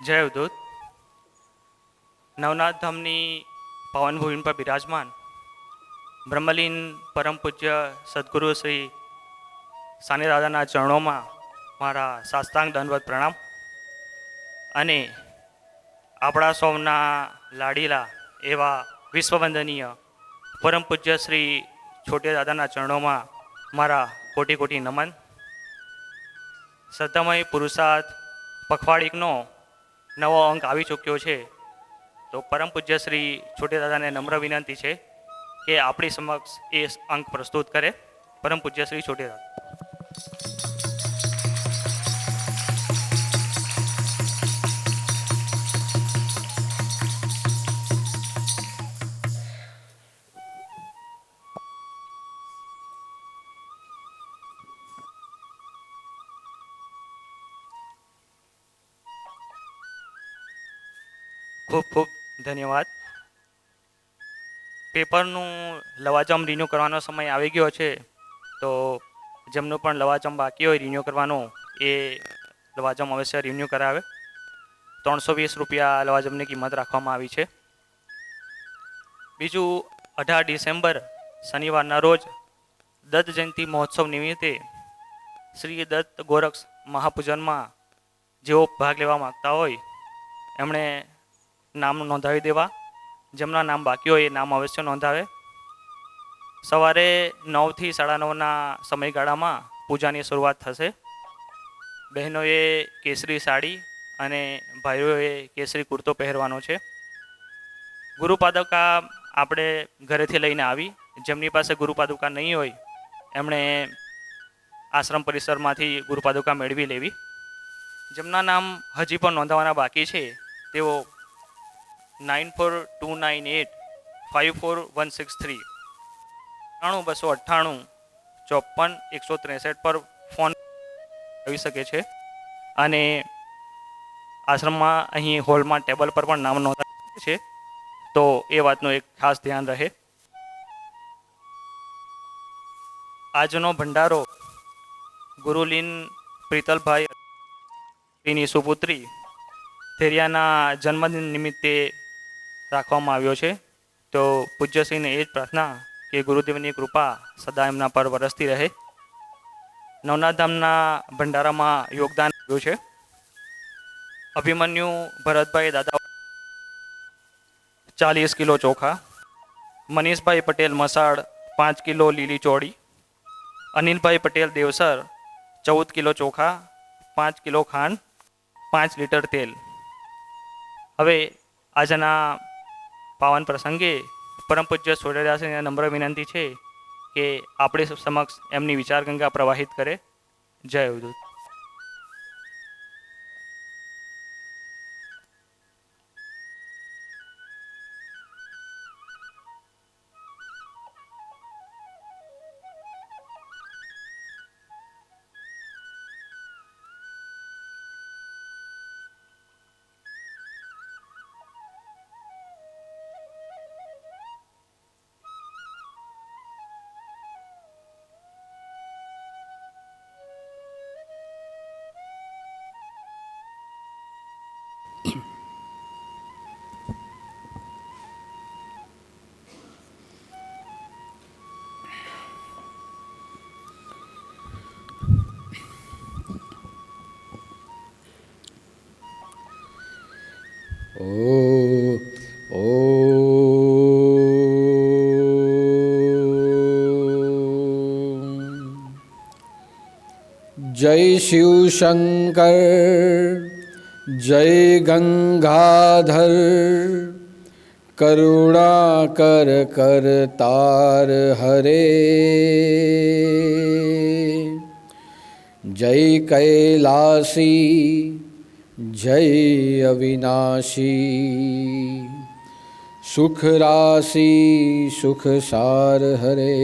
જય અવધૂત. નવનાથ ધામની પાવન ભૂમિ પર બિરાજમાન બ્રહ્મલીન પરમ પૂજ્ય સદગુરુ શ્રી સાની દાદાના ચરણોમાં મારા સાષ્ટાંગ દંડવત પ્રણામ. અને આપણા સૌના લાડીલા એવા વિશ્વવંદનીય પરમ પૂજ્ય શ્રી છોટે દાદાના ચરણોમાં મારા કોટી કોટી નમન. સત્યમય પુરુષાર્થ પખવાડિકનો નવો અંક આવી ચૂક્યો છે, તો પરમ પૂજ્ય શ્રી છોટે દાદાને નમ્ર વિનંતી છે કે આપણી સમક્ષ એ અંક પ્રસ્તુત કરે. પરમ પૂજ્ય શ્રી છોટે દાદા. ખૂબ ખૂબ ધન્યવાદ. પેપરનું લવાજમ રિન્યૂ કરવાનો સમય આવી ગયો છે, તો જેમનું પણ લવાજમ બાકી હોય રિન્યૂ કરવાનું એ લવાજમ અવશ્ય રિન્યૂ કરાવે. 320 રૂપિયા લવાજમની કિંમત રાખવામાં આવી છે. બીજું, 18 ડિસેમ્બર શનિવારના રોજ દત્ત જયંતિ મહોત્સવ નિમિત્તે શ્રી દત્ત ગોરક્ષ મહાપૂજનમાં જેઓ ભાગ લેવા માગતા હોય એમણે નામ નોંધાવી દેવા. જેમના નામ બાકી હોય એ નામ અવશ્ય નોંધાવે. સવારે 9 થી 9:30ના સમયગાળામાં પૂજાની શરૂઆત થશે. બહેનોએ કેસરી સાડી અને ભાઈઓએ કેસરી કુર્તો પહેરવાનો છે. ગુરુપાદુકા આપણે ઘરેથી લઈને આવી. જેમની પાસે ગુરુપાદુકા નહીં હોય એમણે આશ્રમ પરિસરમાંથી ગુરુપાદુકા મેળવી લેવી. જેમના નામ હજી પણ નોંધાવવાના બાકી છે તેઓ 9429854163 298 54 163 પર ફોન આવી શકે છે. અને આશ્રમમાં અહીં હોલમાં ટેબલ પર પણ નામ નોંધાવી છે, તો એ વાતનું એક ખાસ ધ્યાન રહે. આજનો ભંડારો ગુરુલીન પ્રીતલભાઈની સુપુત્રી ધેરિયાના જન્મદિન નિમિત્તે રાખવામાં આવ્યો છે. તો પૂજ્યશ્રીને એ જ પ્રાર્થના કે ગુરુદેવની કૃપા સદા એમના પર વરસતી રહે. નવનાથ ધામના ભંડારામાં યોગદાન આપ્યું છે અભિમન્યુ ભરતભાઈ દાદા 40 કિલો ચોખા, મનીષભાઈ પટેલ મસાડ 5 કિલો લીલી ચોળી, અનિલભાઈ પટેલ દેવસર 14 કિલો ચોખા, 5 કિલો ખાંડ, 5 લીટર તેલ. હવે આજના પાવન પ્રસંગે પરમ પૂજ્ય છોટેદાસને નમ્ર વિનંતી છે કે આપણી સમક્ષ એમની વિચારગંગા પ્રવાહિત કરે. જય અવધૂત. जय शिव शंकर, जय गंगाधर, करुणाकर करतार हरे, जय कैलासी, जय अविनाशी, सुख राशि सुख सार हरे.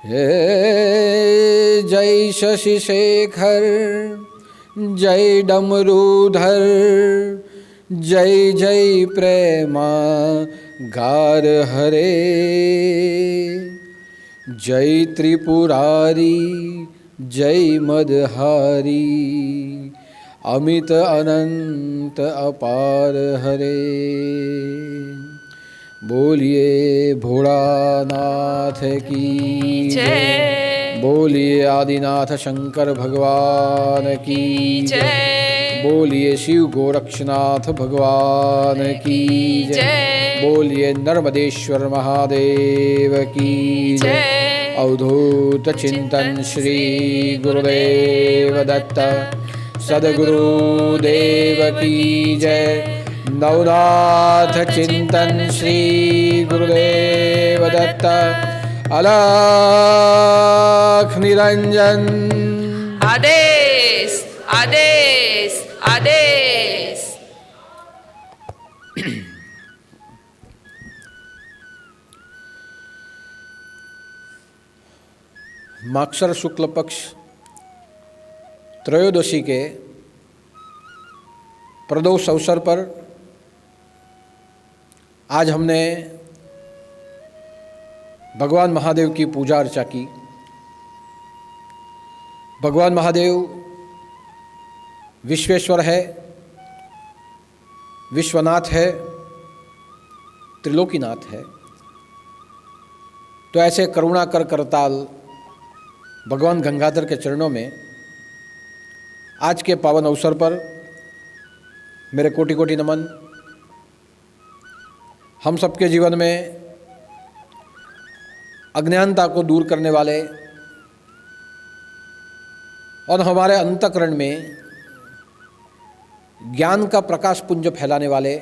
हे जय शशि शेखर, जय डमरूधर, जय जय प्रेमा गार हरे, जय त्रिपुरारी, जय मदहारी, अमित अनंत अपार हरे। बोलिए भोलानाथ की जय, बोलिए आदिनाथ शंकर भगवान की जय, बोलिए शिव गोरक्षनाथ भगवान की जय, बोलिए नर्मदेश्वर महादेव की जय। अवधूत चिंतन श्री गुरुदेव दत्त सद्गुरुदेव की जय। नवनाथ चिंतन श्री गुरुदेव दत्त अलख निरंजन। आदेश आदेश आदेश। माक्षर शुक्ल पक्ष त्रयोदशी के प्रदोष अवसर पर आज हमने भगवान महादेव की पूजा अर्चा की। भगवान महादेव विश्वेश्वर है, विश्वनाथ है, त्रिलोकीनाथ है। तो ऐसे करुणा कर करताल भगवान गंगाधर के चरणों में आज के पावन अवसर पर मेरे कोटि कोटि नमन। हम सबके जीवन में अज्ञानता को दूर करने वाले और हमारे अंतःकरण में ज्ञान का प्रकाश पुंज फैलाने वाले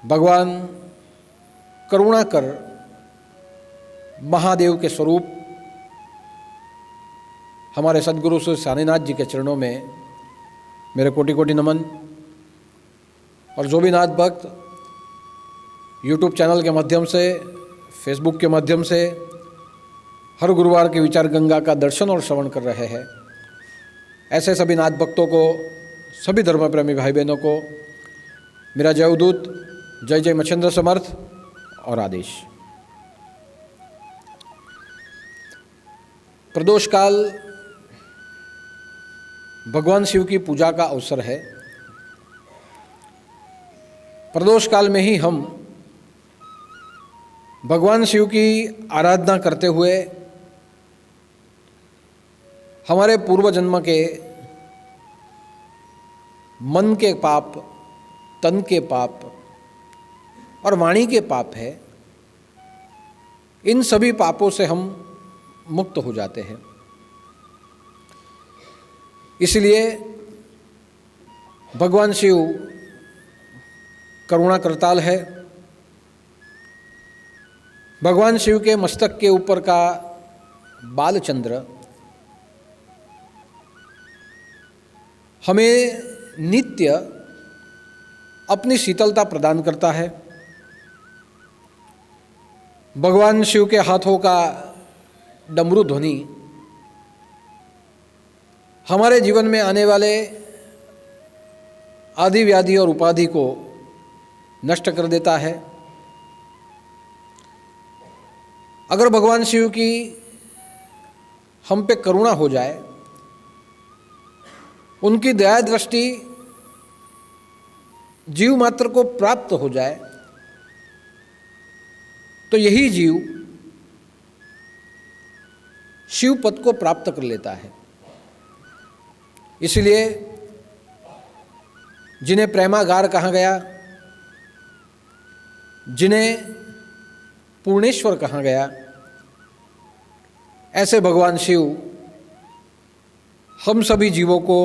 भगवान करुणा कर महादेव के स्वरूप हमारे सद्गुरु श्री सानीनाथ जी के चरणों में मेरे कोटि कोटि नमन। और जो भी नाथ भक्त यूट्यूब चैनल के माध्यम से, फेसबुक के माध्यम से हर गुरुवार के विचार गंगा का दर्शन और श्रवण कर रहे हैं, ऐसे सभी नाथ भक्तों को, सभी धर्म प्रेमी भाई बहनों को मेरा जय उदूत, जय जय मच्छिंद्र समर्थ और आदेश। प्रदोष काल भगवान शिव की पूजा का अवसर है। प्रदोष काल में ही हम भगवान शिव की आराधना करते हुए हमारे पूर्व जन्म के मन के पाप, तन के पाप और वाणी के पाप है, इन सभी पापों से हम मुक्त हो जाते हैं। इसलिए भगवान शिव करुणा करताल है। भगवान शिव के मस्तक के ऊपर का बालचंद्र हमें नित्य अपनी शीतलता प्रदान करता है। भगवान शिव के हाथों का डमरू ध्वनि हमारे जीवन में आने वाले आदि व्याधि और उपाधि को नष्ट कर देता है। अगर भगवान शिव की हम पे करुणा हो जाए, उनकी दया दृष्टि जीव मात्र को प्राप्त हो जाए, तो यही जीव शिव पद को प्राप्त कर लेता है। इसलिए जिन्हें प्रेमागार कहा गया, जिन्हें पूर्णेश्वर कहा गया, ऐसे भगवान शिव हम सभी जीवों को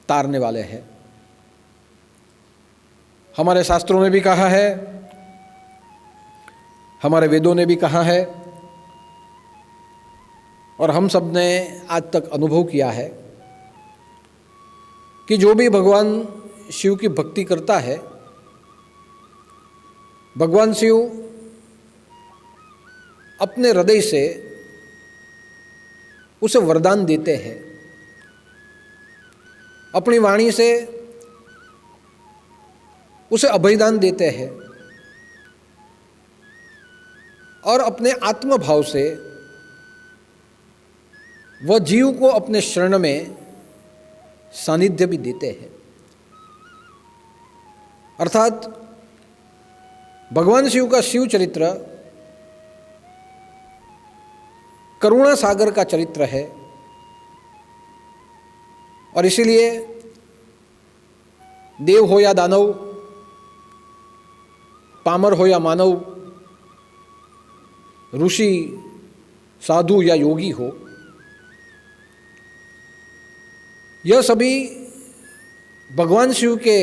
तारने वाले हैं। हमारे शास्त्रों ने भी कहा है, हमारे वेदों ने भी कहा है और हम सब ने आज तक अनुभव किया है कि जो भी भगवान शिव की भक्ति करता है, भगवान शिव अपने हृदय से उसे वरदान देते हैं, अपनी वाणी से उसे अभयदान देते हैं और अपने आत्मभाव से वह जीव को अपने शरण में सानिध्य भी देते हैं। अर्थात भगवान शिव का शिव चरित्र करुणा सागर का चरित्र है और इसीलिए देव हो या दानव, पामर हो या मानव, ऋषि, साधु या योगी हो, यह सभी भगवान शिव के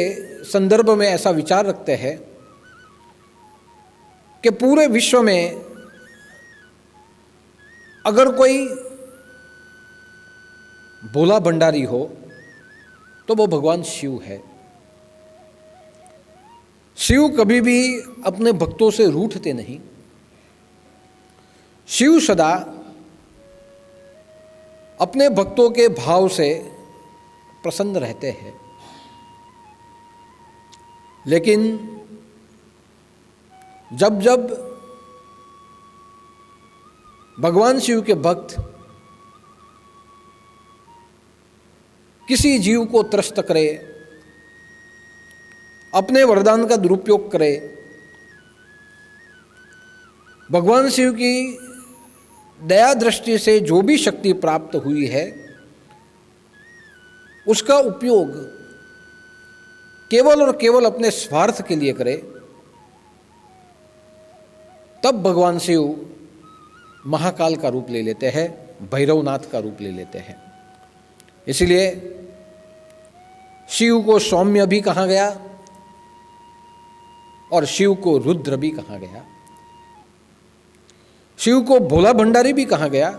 संदर्भ में ऐसा विचार रखते हैं कि पूरे विश्व में अगर कोई भोला भंडारी हो तो वो भगवान शिव है। शिव कभी भी अपने भक्तों से रूठते नहीं। शिव सदा अपने भक्तों के भाव से प्रसन्न रहते हैं। लेकिन जब जब भगवान शिव के भक्त किसी जीव को त्रस्त करे, अपने वरदान का दुरुपयोग करे, भगवान शिव की दया दृष्टि से जो भी शक्ति प्राप्त हुई है उसका उपयोग केवल और केवल अपने स्वार्थ के लिए करे, तब भगवान शिव महाकाल का रूप ले लेते हैं, भैरवनाथ का रूप ले लेते हैं। इसलिए शिव को सौम्य भी कहा गया और शिव को रुद्र भी कहा गया। शिव को भोला भंडारी भी कहा गया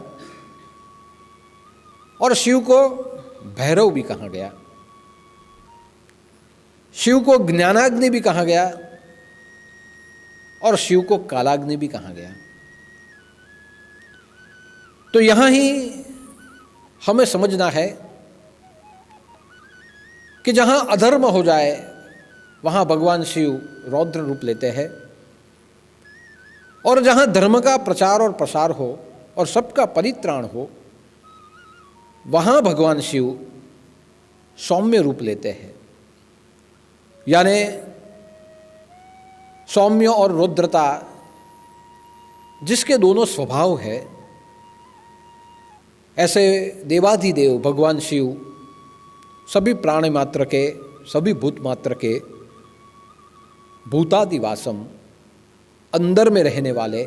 और शिव को भैरव भी कहा गया। शिव को ज्ञानाग्नि भी कहा गया और शिव को कालाग्नि भी कहा गया। तो यहां ही हमें समझना है कि जहां अधर्म हो जाए वहां भगवान शिव रौद्र रूप लेते हैं और जहां धर्म का प्रचार और प्रसार हो और सबका परित्राण हो वहां भगवान शिव सौम्य रूप लेते हैं। यानी सौम्य और रुद्रता जिसके दोनों स्वभाव है, ऐसे देवाधिदेव भगवान शिव सभी प्राणी मात्र के, सभी भूत मात्र के भूतादिवासम, अंदर में रहने वाले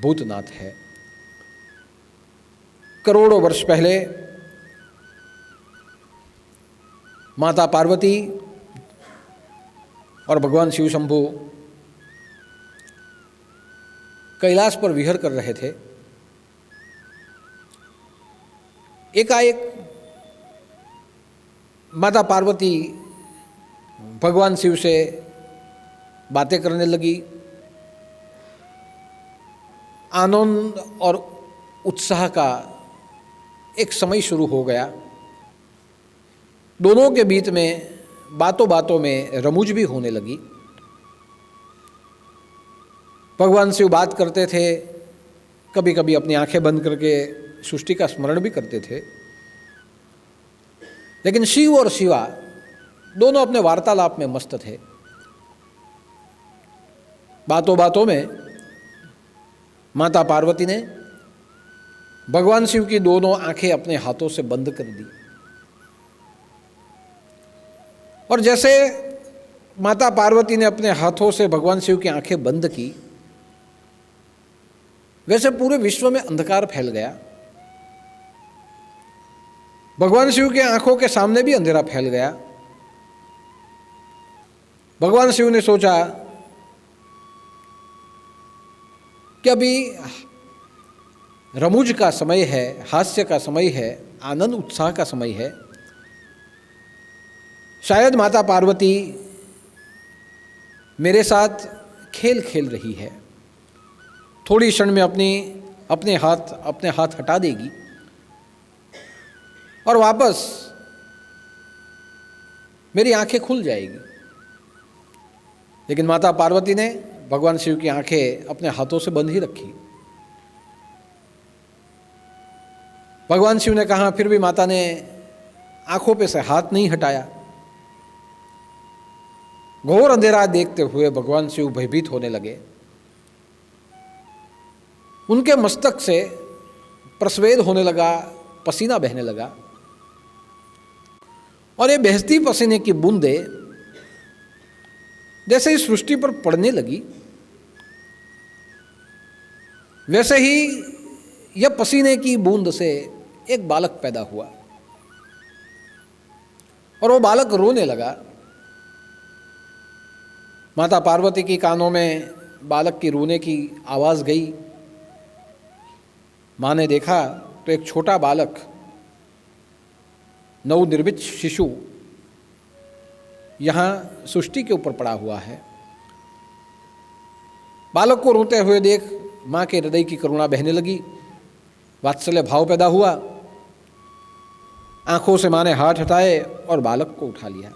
भूतनाथ है। करोड़ों वर्ष पहले माता पार्वती और भगवान शिव शंभु कैलाश पर विहर कर रहे थे। एकाएक माता पार्वती भगवान शिव से बातें करने लगी। आनंद और उत्साह का एक समय शुरू हो गया। दोनों के बीच में बातों बातों में रमुज भी होने लगी। भगवान शिव बात करते थे, कभी कभी अपनी आंखें बंद करके सृष्टि का स्मरण भी करते थे। लेकिन शिव और शिवा दोनों अपने वार्तालाप में मस्त थे। बातों बातों में माता पार्वती ने भगवान शिव की दोनों आंखें अपने हाथों से बंद कर दी और जैसे माता पार्वती ने अपने हाथों से भगवान शिव की आंखें बंद की, वैसे पूरे विश्व में अंधकार फैल गया। भगवान शिव की आंखों के सामने भी अंधेरा फैल गया। भगवान शिव ने सोचा कि अभी रमुज का समय है, हास्य का समय है, आनंद उत्साह का समय है। शायद माता पार्वती मेरे साथ खेल खेल रही है, थोड़ी क्षण में अपने हाथ हटा देगी और वापस मेरी आंखें खुल जाएगी। लेकिन माता पार्वती ने भगवान शिव की आंखें अपने हाथों से बंद ही रखी। भगवान शिव ने कहा, फिर भी माता ने आंखों पे से हाथ नहीं हटाया। घोर अंधेरा देखते हुए भगवान शिव भयभीत होने लगे। उनके मस्तक से प्रस्वेद होने लगा, पसीना बहने लगा, और ये बहती पसीने की बूंदें जैसे ही सृष्टि पर पड़ने लगी, वैसे ही यह पसीने की बूंद से एक बालक पैदा हुआ और वो बालक रोने लगा। माता पार्वती की कानों में बालक की रोने की आवाज़ गई। माँ ने देखा तो एक छोटा बालक, नवनिर्मित शिशु यहाँ सृष्टि के ऊपर पड़ा हुआ है। बालक को रोते हुए देख माँ के हृदय की करुणा बहने लगी, वात्सल्य भाव पैदा हुआ। आंखों से माँ ने हाथ हटाए और बालक को उठा लिया।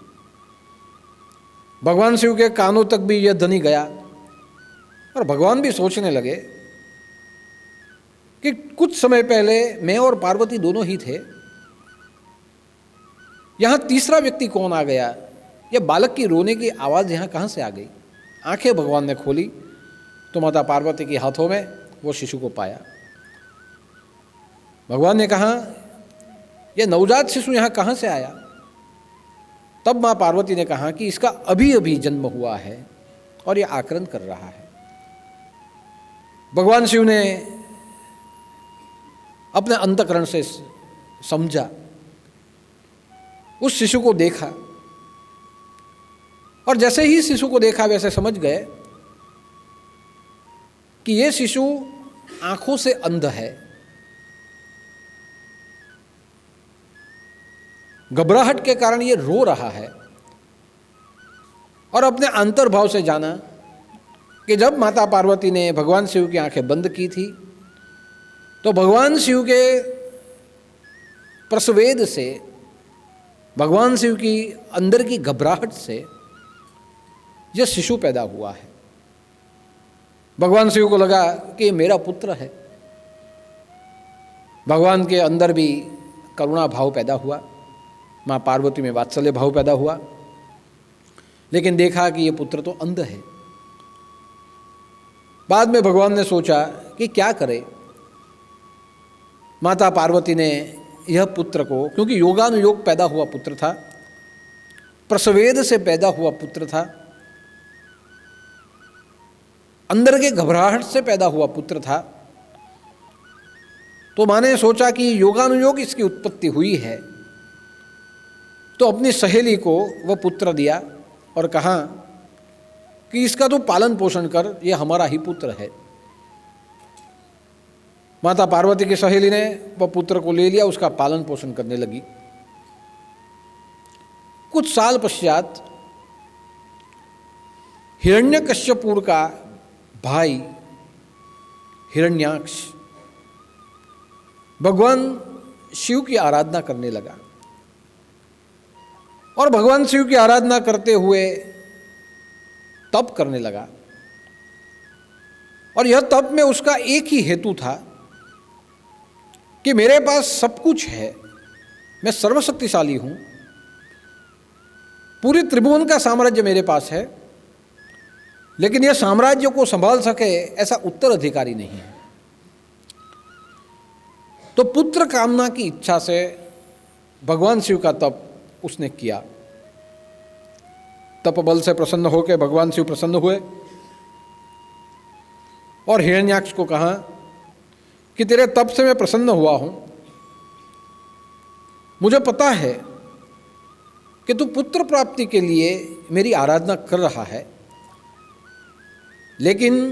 भगवान शिव के कानों तक भी यह ध्वनि गया और भगवान भी सोचने लगे कि कुछ समय पहले मैं और पार्वती दोनों ही थे, यहां तीसरा व्यक्ति कौन आ गया? यह बालक की रोने की आवाज़ यहाँ कहाँ से आ गई? आंखें भगवान ने खोली तो माता पार्वती के हाथों में वो शिशु को पाया। भगवान ने कहा, यह नवजात शिशु यहाँ कहाँ से आया? तब माँ पार्वती ने कहा कि इसका अभी अभी जन्म हुआ है और यह आक्रमण कर रहा है। भगवान शिव ने अपने अंतःकरण से समझा, उस शिशु को देखा, और जैसे ही शिशु को देखा वैसे समझ गए कि यह शिशु आंखों से अंध है। घबराहट के कारण ये रो रहा है, और अपने अंतर्भाव से जाना कि जब माता पार्वती ने भगवान शिव की आंखें बंद की थी तो भगवान शिव के प्रस्वेद से, भगवान शिव की अंदर की घबराहट से यह शिशु पैदा हुआ है। भगवान शिव को लगा कि ये मेरा पुत्र है। भगवान के अंदर भी करुणा भाव पैदा हुआ, माँ पार्वती में वात्सल्य भाव पैदा हुआ, लेकिन देखा कि ये पुत्र तो अंध है। बाद में भगवान ने सोचा कि क्या करे। माता पार्वती ने यह पुत्र को, क्योंकि योगानुयोग पैदा हुआ पुत्र था, प्रस्वेद से पैदा हुआ पुत्र था, अंदर के घबराहट से पैदा हुआ पुत्र था, तो माँ ने सोचा कि योगानुयोग इसकी उत्पत्ति हुई है, तो अपनी सहेली को वह पुत्र दिया और कहा कि इसका तो पालन पोषण कर, यह हमारा ही पुत्र है। माता पार्वती की सहेली ने वह पुत्र को ले लिया, उसका पालन पोषण करने लगी। कुछ साल पश्चात हिरण्यकश्यपुर का भाई हिरण्याक्ष भगवान शिव की आराधना करने लगा, और भगवान शिव की आराधना करते हुए तप करने लगा। और यह तप में उसका एक ही हेतु था कि मेरे पास सब कुछ है, मैं सर्वशक्तिशाली हूं, पूरी त्रिभुवन का साम्राज्य मेरे पास है, लेकिन यह साम्राज्य को संभाल सके ऐसा उत्तराधिकारी नहीं है। तो पुत्र कामना की इच्छा से भगवान शिव का तप उसने किया। तप बल से प्रसन्न होकर भगवान शिव प्रसन्न हुए और हिरण्याक्ष को कहा कि तेरे तप से मैं प्रसन्न हुआ हूं, मुझे पता है कि तू पुत्र प्राप्ति के लिए मेरी आराधना कर रहा है, लेकिन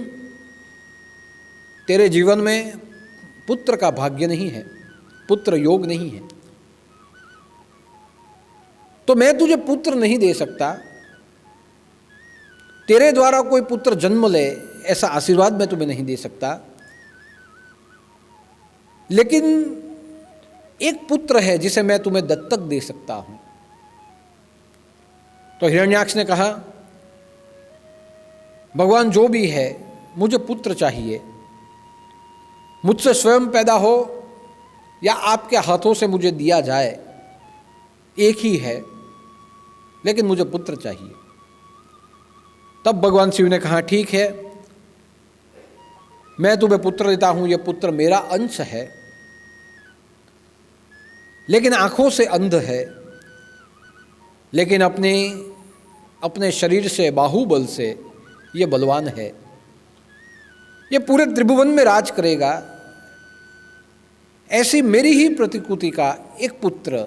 तेरे जीवन में पुत्र का भाग्य नहीं है, पुत्र योग नहीं है, तो मैं तुझे पुत्र नहीं दे सकता। तेरे द्वारा कोई पुत्र जन्म ले ऐसा आशीर्वाद मैं तुम्हें नहीं दे सकता, लेकिन एक पुत्र है जिसे मैं तुम्हें दत्तक दे सकता हूं। तो हिरण्याक्ष ने कहा, भगवान जो भी है, मुझे पुत्र चाहिए, मुझसे स्वयं पैदा हो या आपके हाथों से मुझे दिया जाए, एक ही है, लेकिन मुझे पुत्र चाहिए। तब भगवान शिव ने कहा, ठीक है, मैं तुम्हें पुत्र देता हूं, यह पुत्र मेरा अंश है, लेकिन आंखों से अंध है, लेकिन अपने शरीर से, बाहुबल से यह बलवान है। यह पूरे त्रिभुवन में राज करेगा। ऐसी मेरी ही प्रतिकृति का एक पुत्र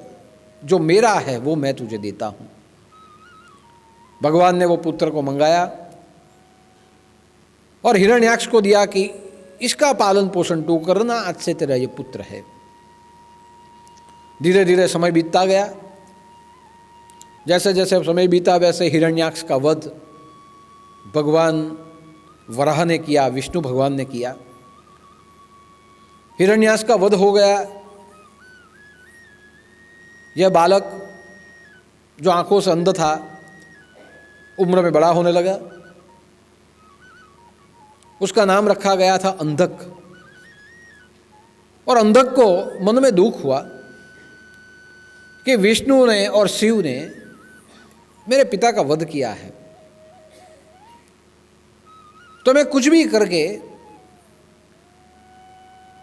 जो मेरा है वो मैं तुझे देता हूं। भगवान ने वो पुत्र को मंगाया और हिरण्याक्ष को दिया कि इसका पालन पोषण तू करना, आज से तेरा ये पुत्र है। धीरे धीरे समय बीतता गया। जैसे जैसे समय बीता वैसे हिरण्याक्ष का वध भगवान वराह ने किया, विष्णु भगवान ने किया। हिरण्याक्ष का वध हो गया। यह बालक जो आंखों से अंध था, उम्र में बड़ा होने लगा। उसका नाम रखा गया था अंधक। और अंधक को मन में दुख हुआ कि विष्णु ने और शिव ने मेरे पिता का वध किया है, तो मैं कुछ भी करके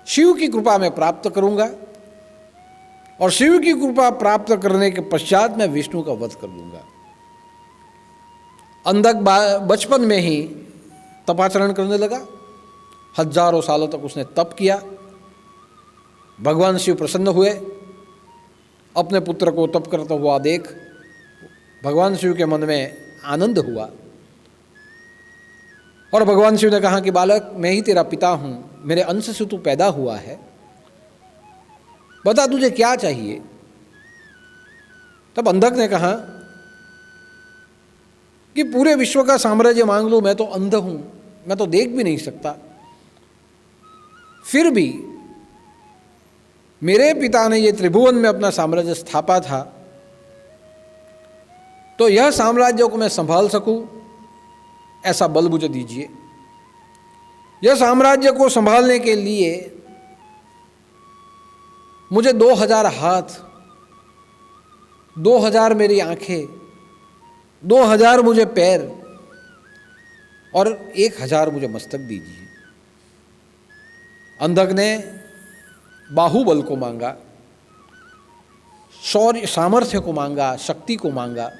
शिव की कृपा में प्राप्त करूंगा और शिव की कृपा प्राप्त करने के पश्चात मैं विष्णु का वध कर दूंगा। अंधक बचपन में ही तपाचरण करने लगा। हजारों सालों तक उसने तप किया। भगवान शिव प्रसन्न हुए। अपने पुत्र को तप करता हुआ देख भगवान शिव के मन में आनंद हुआ और भगवान शिव ने कहा कि बालक, मैं ही तेरा पिता हूं, मेरे अंश से तू पैदा हुआ है, बता तुझे क्या चाहिए। तब अंधक ने कहा कि पूरे विश्व का साम्राज्य मांग लूं, मैं तो अंध हूं, मैं तो देख भी नहीं सकता। फिर भी मेरे पिता ने ये त्रिभुवन में अपना साम्राज्य स्थापा था, तो यह साम्राज्य को मैं संभाल सकूं, ऐसा बल मुझे दीजिए। यह साम्राज्य को संभालने के लिए मुझे 2000 हाथ, 2000 मेरी आंखें, 2000 मुझे पैर और 1000 मुझे मस्तक दीजिए। अंधक ने बाहुबल को मांगा, शौर्य सामर्थ्य को मांगा, शक्ति को मांगा।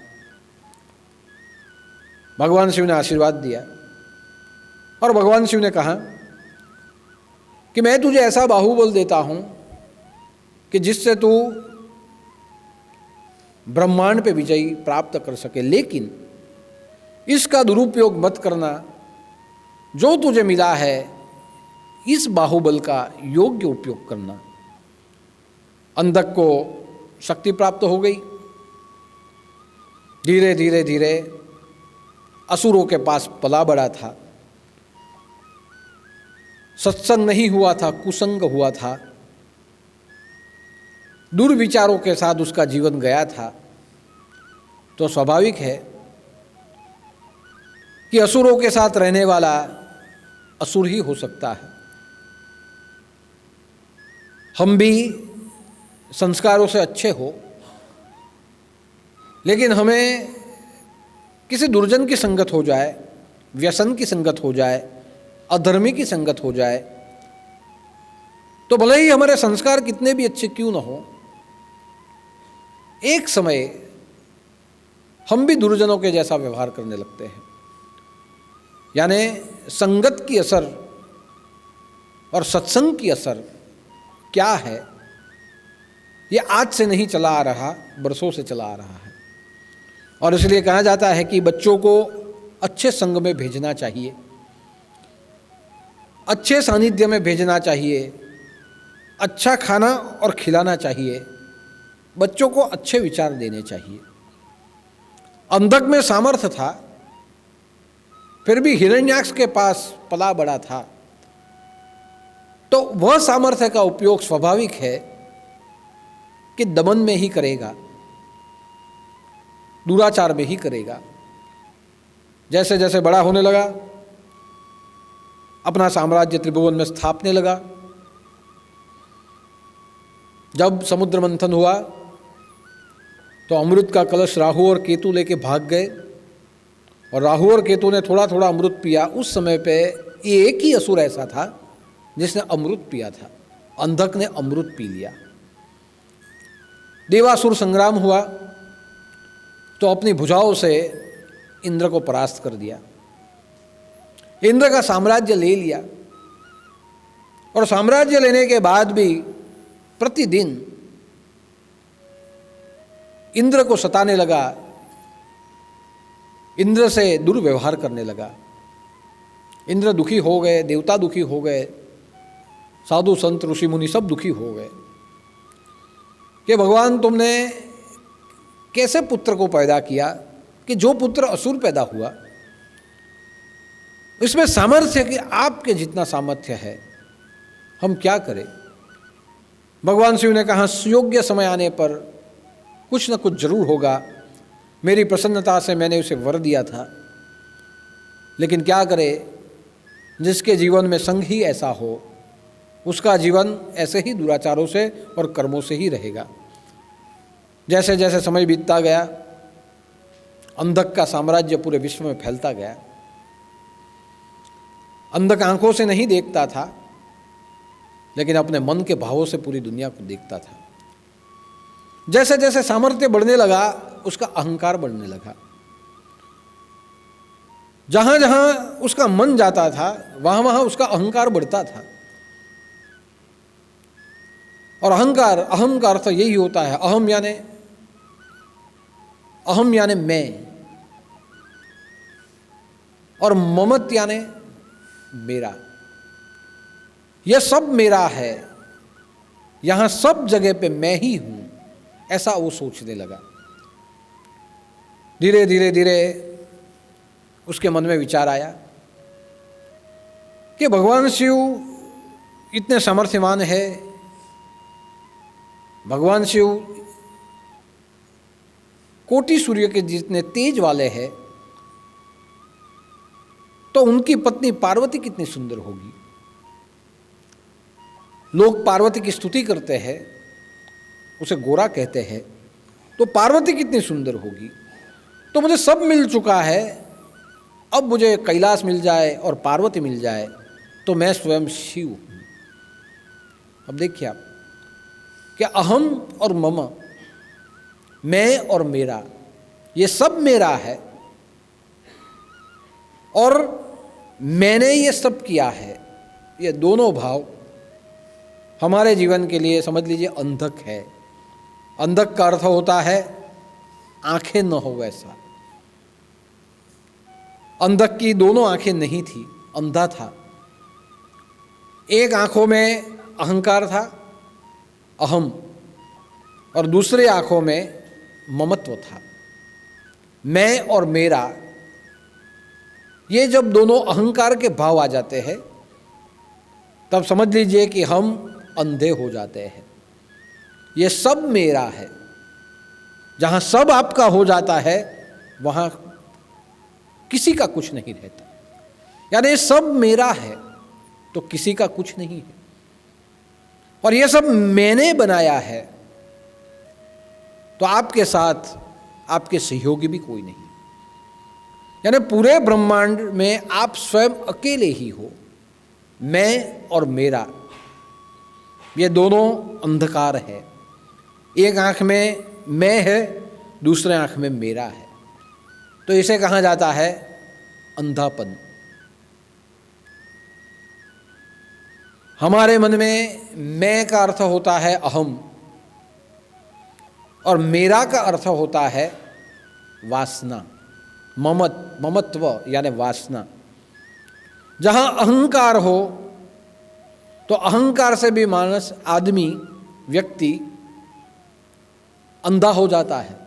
भगवान शिव ने आशीर्वाद दिया और भगवान शिव ने कहा कि मैं तुझे ऐसा बाहुबल देता हूं कि जिससे तू ब्रह्मांड पे विजय प्राप्त कर सके, लेकिन इसका दुरुपयोग मत करना। जो तुझे मिला है इस बाहुबल का योग्य उपयोग करना। अंधक को शक्ति प्राप्त हो गई। धीरे धीरे धीरे असुरों के पास पला बढ़ा था। सत्संग नहीं हुआ था, कुसंग हुआ था। दुर्विचारों के साथ उसका जीवन गया था। तो स्वाभाविक है कि असुरों के साथ रहने वाला असुर ही हो सकता है। हम भी संस्कारों से अच्छे हो, लेकिन हमें किसी दुर्जन की संगत हो जाए, व्यसन की संगत हो जाए, अधर्मी की संगत हो जाए, तो भले ही हमारे संस्कार कितने भी अच्छे क्यों न हो, एक समय हम भी दुर्जनों के जैसा व्यवहार करने लगते हैं। यानी संगत की असर और सत्संग की असर क्या है, ये आज से नहीं चला आ रहा, बरसों से चला आ रहा है। और इसलिए कहा जाता है कि बच्चों को अच्छे संग में भेजना चाहिए, अच्छे सानिध्य में भेजना चाहिए, अच्छा खाना और खिलाना चाहिए, बच्चों को अच्छे विचार देने चाहिए। अंधक में सामर्थ्य था, फिर भी हिरण्याक्ष के पास पला बड़ा था, तो वह सामर्थ्य का उपयोग स्वाभाविक है कि दमन में ही करेगा, दुराचार में ही करेगा। जैसे जैसे बड़ा होने लगा, अपना साम्राज्य त्रिभुवन में स्थापने लगा। जब समुद्र मंथन हुआ तो अमृत का कलश राहु और केतु लेके भाग गए, और राहु और केतु ने थोड़ा थोड़ा अमृत पिया। उस समय पे एक ही असुर ऐसा था जिसने अमृत पिया था, अंधक ने अमृत पी लिया। देवासुर संग्राम हुआ तो अपनी भुजाओं से इंद्र को परास्त कर दिया, इंद्र का साम्राज्य ले लिया, और साम्राज्य लेने के बाद भी प्रतिदिन इंद्र को सताने लगा, इंद्र से दुर्व्यवहार करने लगा। इंद्र दुखी हो गए, देवता दुखी हो गए, साधु संत ऋषि मुनि सब दुखी हो गए कि भगवान तुमने कैसे पुत्र को पैदा किया कि जो पुत्र असुर पैदा हुआ, इसमें सामर्थ्य कि आपके जितना सामर्थ्य है, हम क्या करें। भगवान शिव ने कहा सुयोग्य समय आने पर कुछ न कुछ जरूर होगा, मेरी प्रसन्नता से मैंने उसे वर दिया था, लेकिन क्या करे, जिसके जीवन में संग ही ऐसा हो उसका जीवन ऐसे ही दुराचारों से और कर्मों से ही रहेगा। जैसे जैसे समय बीतता गया, अंधक का साम्राज्य पूरे विश्व में फैलता गया। अंधक आंखों से नहीं देखता था, लेकिन अपने मन के भावों से पूरी दुनिया को देखता था। जैसे जैसे सामर्थ्य बढ़ने लगा, उसका अहंकार बढ़ने लगा। जहां जहां उसका मन जाता था, वहां वहां उसका अहंकार बढ़ता था। और अहम का अर्थ यही होता है, अहम यानी मैं, और ममत यानी मेरा। यह सब मेरा है, यहां सब जगह पे मैं ही हूं, ऐसा वो सोचने लगा। धीरे धीरे धीरे उसके मन में विचार आया कि भगवान शिव इतने सामर्थ्यवान है, भगवान शिव कोटि सूर्य के जितने तेज वाले हैं, तो उनकी पत्नी पार्वती कितनी सुंदर होगी। लोग पार्वती की स्तुति करते हैं, उसे गोरा कहते हैं, तो पार्वती कितनी सुंदर होगी। तो मुझे सब मिल चुका है, अब मुझे कैलाश मिल जाए और पार्वती मिल जाए तो मैं स्वयं शिव हूं। अब देखिए आप कि अहम और मम, मैं और मेरा, ये सब मेरा है, और मैंने ये सब किया है। ये दोनों भाव हमारे जीवन के लिए समझ लीजिए अंधक है। अंधक का अर्थ होता है आंखें न हो वैसा। अंधक की दोनों आंखें नहीं थी, अंधा था। एक आंखों में अहंकार था, अहम, और दूसरे आंखों में ममत्व था, मैं और मेरा। ये जब दोनों अहंकार के भाव आ जाते हैं, तब समझ लीजिए कि हम अंधे हो जाते हैं। ये सब मेरा है। जहां सब आपका हो जाता है, वहां किसी का कुछ नहीं रहता। यानी सब मेरा है तो किसी का कुछ नहीं है, और ये सब मैंने बनाया है, तो आपके साथ आपके सहयोगी भी कोई नहीं। यानी पूरे ब्रह्मांड में आप स्वयं अकेले ही हो। मैं और मेरा, ये दोनों अंधकार है। एक आंख में मैं है, दूसरे आंख में मेरा है, तो इसे कहा जाता है अंधापन। हमारे मन में मैं का अर्थ होता है अहम, और मेरा का अर्थ होता है वासना, ममत्व यानी वासना। जहां अहंकार हो, तो अहंकार से भी मानस, आदमी, व्यक्ति अंधा हो जाता है।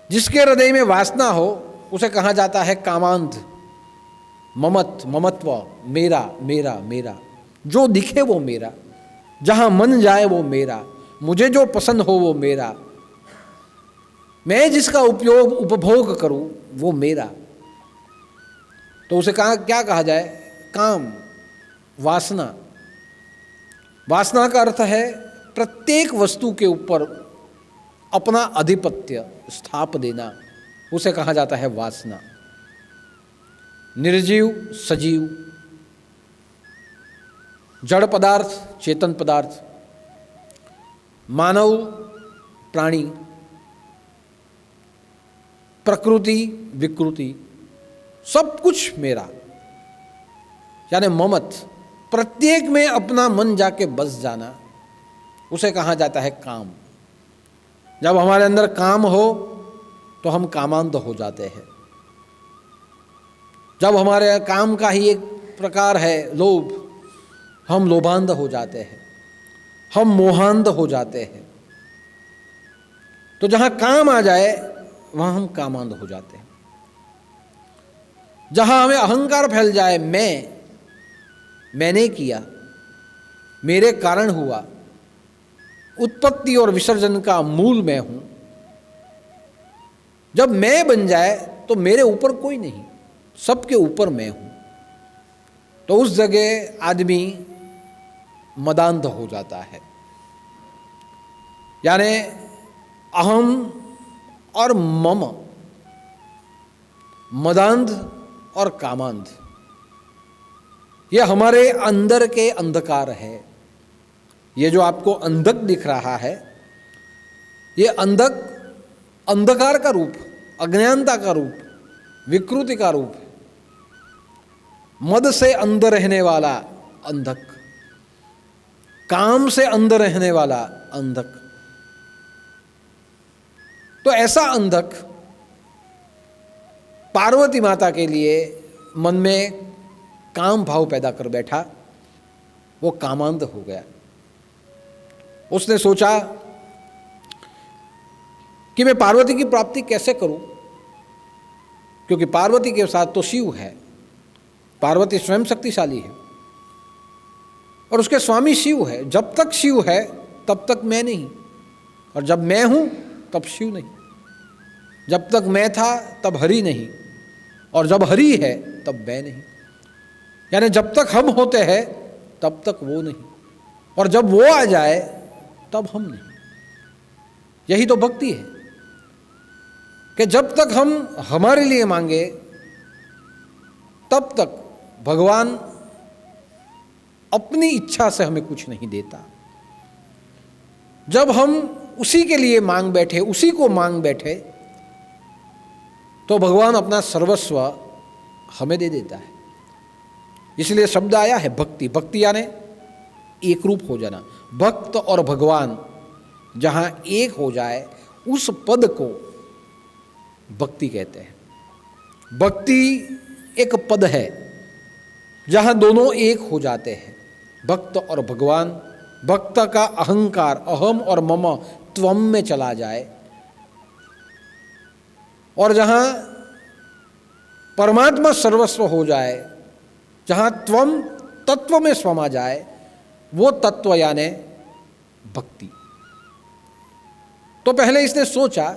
जिसके हृदय में वासना हो, उसे कहा जाता है कामांध, ममत्व, मेरा मेरा मेरा। जो दिखे वो मेरा, जहां मन जाए वो मेरा, मुझे जो पसंद हो वो मेरा, मैं जिसका उपभोग करूं वो मेरा। तो उसे क्या कहा जाए? काम, वासना। वासना का अर्थ है प्रत्येक वस्तु के ऊपर अपना आधिपत्य स्थाप देना, उसे कहा जाता है वासना। निर्जीव, सजीव, जड़ पदार्थ, चेतन पदार्थ, मानव, प्राणी, प्रकृति, विकृति, सब कुछ मेरा, यानी ममत, प्रत्येक में अपना मन जाके बस जाना, उसे कहा जाता है काम। जब हमारे अंदर काम हो तो हम कामांध हो जाते हैं। जब हमारे काम का ही एक प्रकार है लोभ, हम लोभांध हो जाते हैं, हम मोहांध हो जाते हैं। तो जहां काम आ जाए वहां हम कामांध हो जाते हैं। जहां हमें अहंकार फैल जाए, मैंने किया, मेरे कारण हुआ, उत्पत्ति और विसर्जन का मूल मैं हूं, जब मैं बन जाए तो मेरे ऊपर कोई नहीं, सबके ऊपर मैं हूं, तो उस जगह आदमी मदांध हो जाता है। यानी अहम और मम, मदांध और कामांध, ये हमारे अंदर के अंधकार है। ये जो आपको अंधक दिख रहा है, ये अंधक अंधकार का रूप, अज्ञानता का रूप, विकृति का रूप है। मद से अंदर रहने वाला अंधक, काम से अंदर रहने वाला अंधक। तो ऐसा अंधक पार्वती माता के लिए मन में काम भाव पैदा कर बैठा, वो कामांध हो गया। उसने सोचा कि मैं पार्वती की प्राप्ति कैसे करूं, क्योंकि पार्वती के साथ तो शिव है, पार्वती स्वयं शक्तिशाली है और उसके स्वामी शिव है। जब तक शिव है तब तक मैं नहीं, और जब मैं हूं तब शिव नहीं। जब तक मैं था तब हरि नहीं, और जब हरि है तब मैं नहीं। यानी जब तक हम होते हैं तब तक वो नहीं, और जब वो आ जाए तब हम नहीं। यही तो भक्ति है कि जब तक हम हमारे लिए मांगे तब तक भगवान अपनी इच्छा से हमें कुछ नहीं देता। जब हम उसी के लिए मांग बैठे, उसी को मांग बैठे, तो भगवान अपना सर्वस्व हमें दे देता है। इसलिए शब्द आया है भक्ति। भक्ति यानी एक रूप हो जाना। भक्त और भगवान जहां एक हो जाए उस पद को भक्ति कहते हैं। भक्ति एक पद है जहां दोनों एक हो जाते हैं, भक्त और भगवान। भक्त का अहंकार अहम और मम त्वम में चला जाए, और जहां परमात्मा सर्वस्व हो जाए, जहां त्वम तत्व में समा जाए, वो तत्व यानी भक्ति। तो पहले इसने सोचा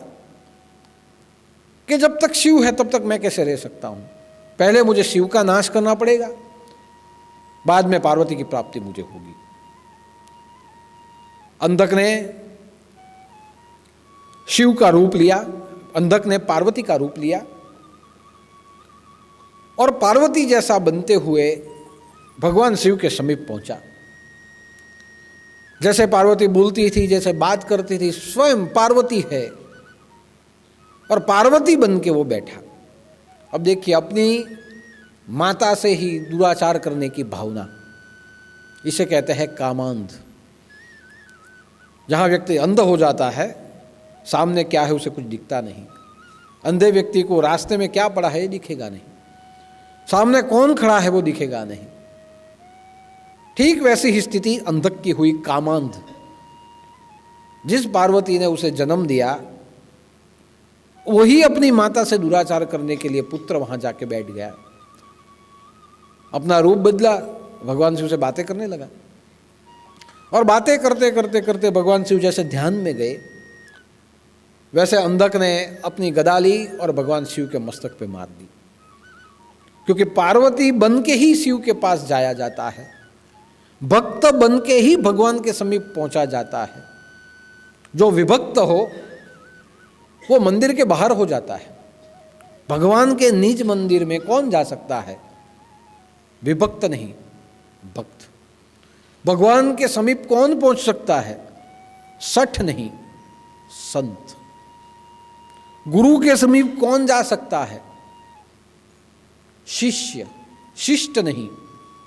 कि जब तक शिव है तब तक मैं कैसे रह सकता हूं। पहले मुझे शिव का नाश करना पड़ेगा, बाद में पार्वती की प्राप्ति मुझे होगी। अंधक ने शिव का रूप लिया, अंधक ने पार्वती का रूप लिया, और पार्वती जैसा बनते हुए भगवान शिव के समीप पहुंचा। जैसे पार्वती बोलती थी, जैसे बात करती थी, स्वयं पार्वती है, और पार्वती बन के वो बैठा। अब देखिए, अपनी माता से ही दुराचार करने की भावना, इसे कहते हैं कामांध। जहाँ व्यक्ति अंध हो जाता है, सामने क्या है उसे कुछ दिखता नहीं। अंधे व्यक्ति को रास्ते में क्या पड़ा है ये दिखेगा नहीं, सामने कौन खड़ा है वो दिखेगा नहीं। ठीक वैसी ही स्थिति अंधक की हुई, कामांध। जिस पार्वती ने उसे जन्म दिया वही अपनी माता से दुराचार करने के लिए पुत्र वहां जाके बैठ गया, अपना रूप बदला, भगवान शिव से बातें करने लगा। और बातें करते करते करते भगवान शिव जैसे ध्यान में गए, वैसे अंधक ने अपनी गदा ली और भगवान शिव के मस्तक पे मार दी। क्योंकि पार्वती बन के ही शिव के पास जाया जाता है, भक्त बन के ही भगवान के समीप पहुंचा जाता है। जो विभक्त हो वो मंदिर के बाहर हो जाता है। भगवान के निज मंदिर में कौन जा सकता है? विभक्त नहीं, भक्त। भगवान के समीप कौन पहुंच सकता है? सठ नहीं, संत। गुरु के समीप कौन जा सकता है? शिष्य। शिष्ट नहीं,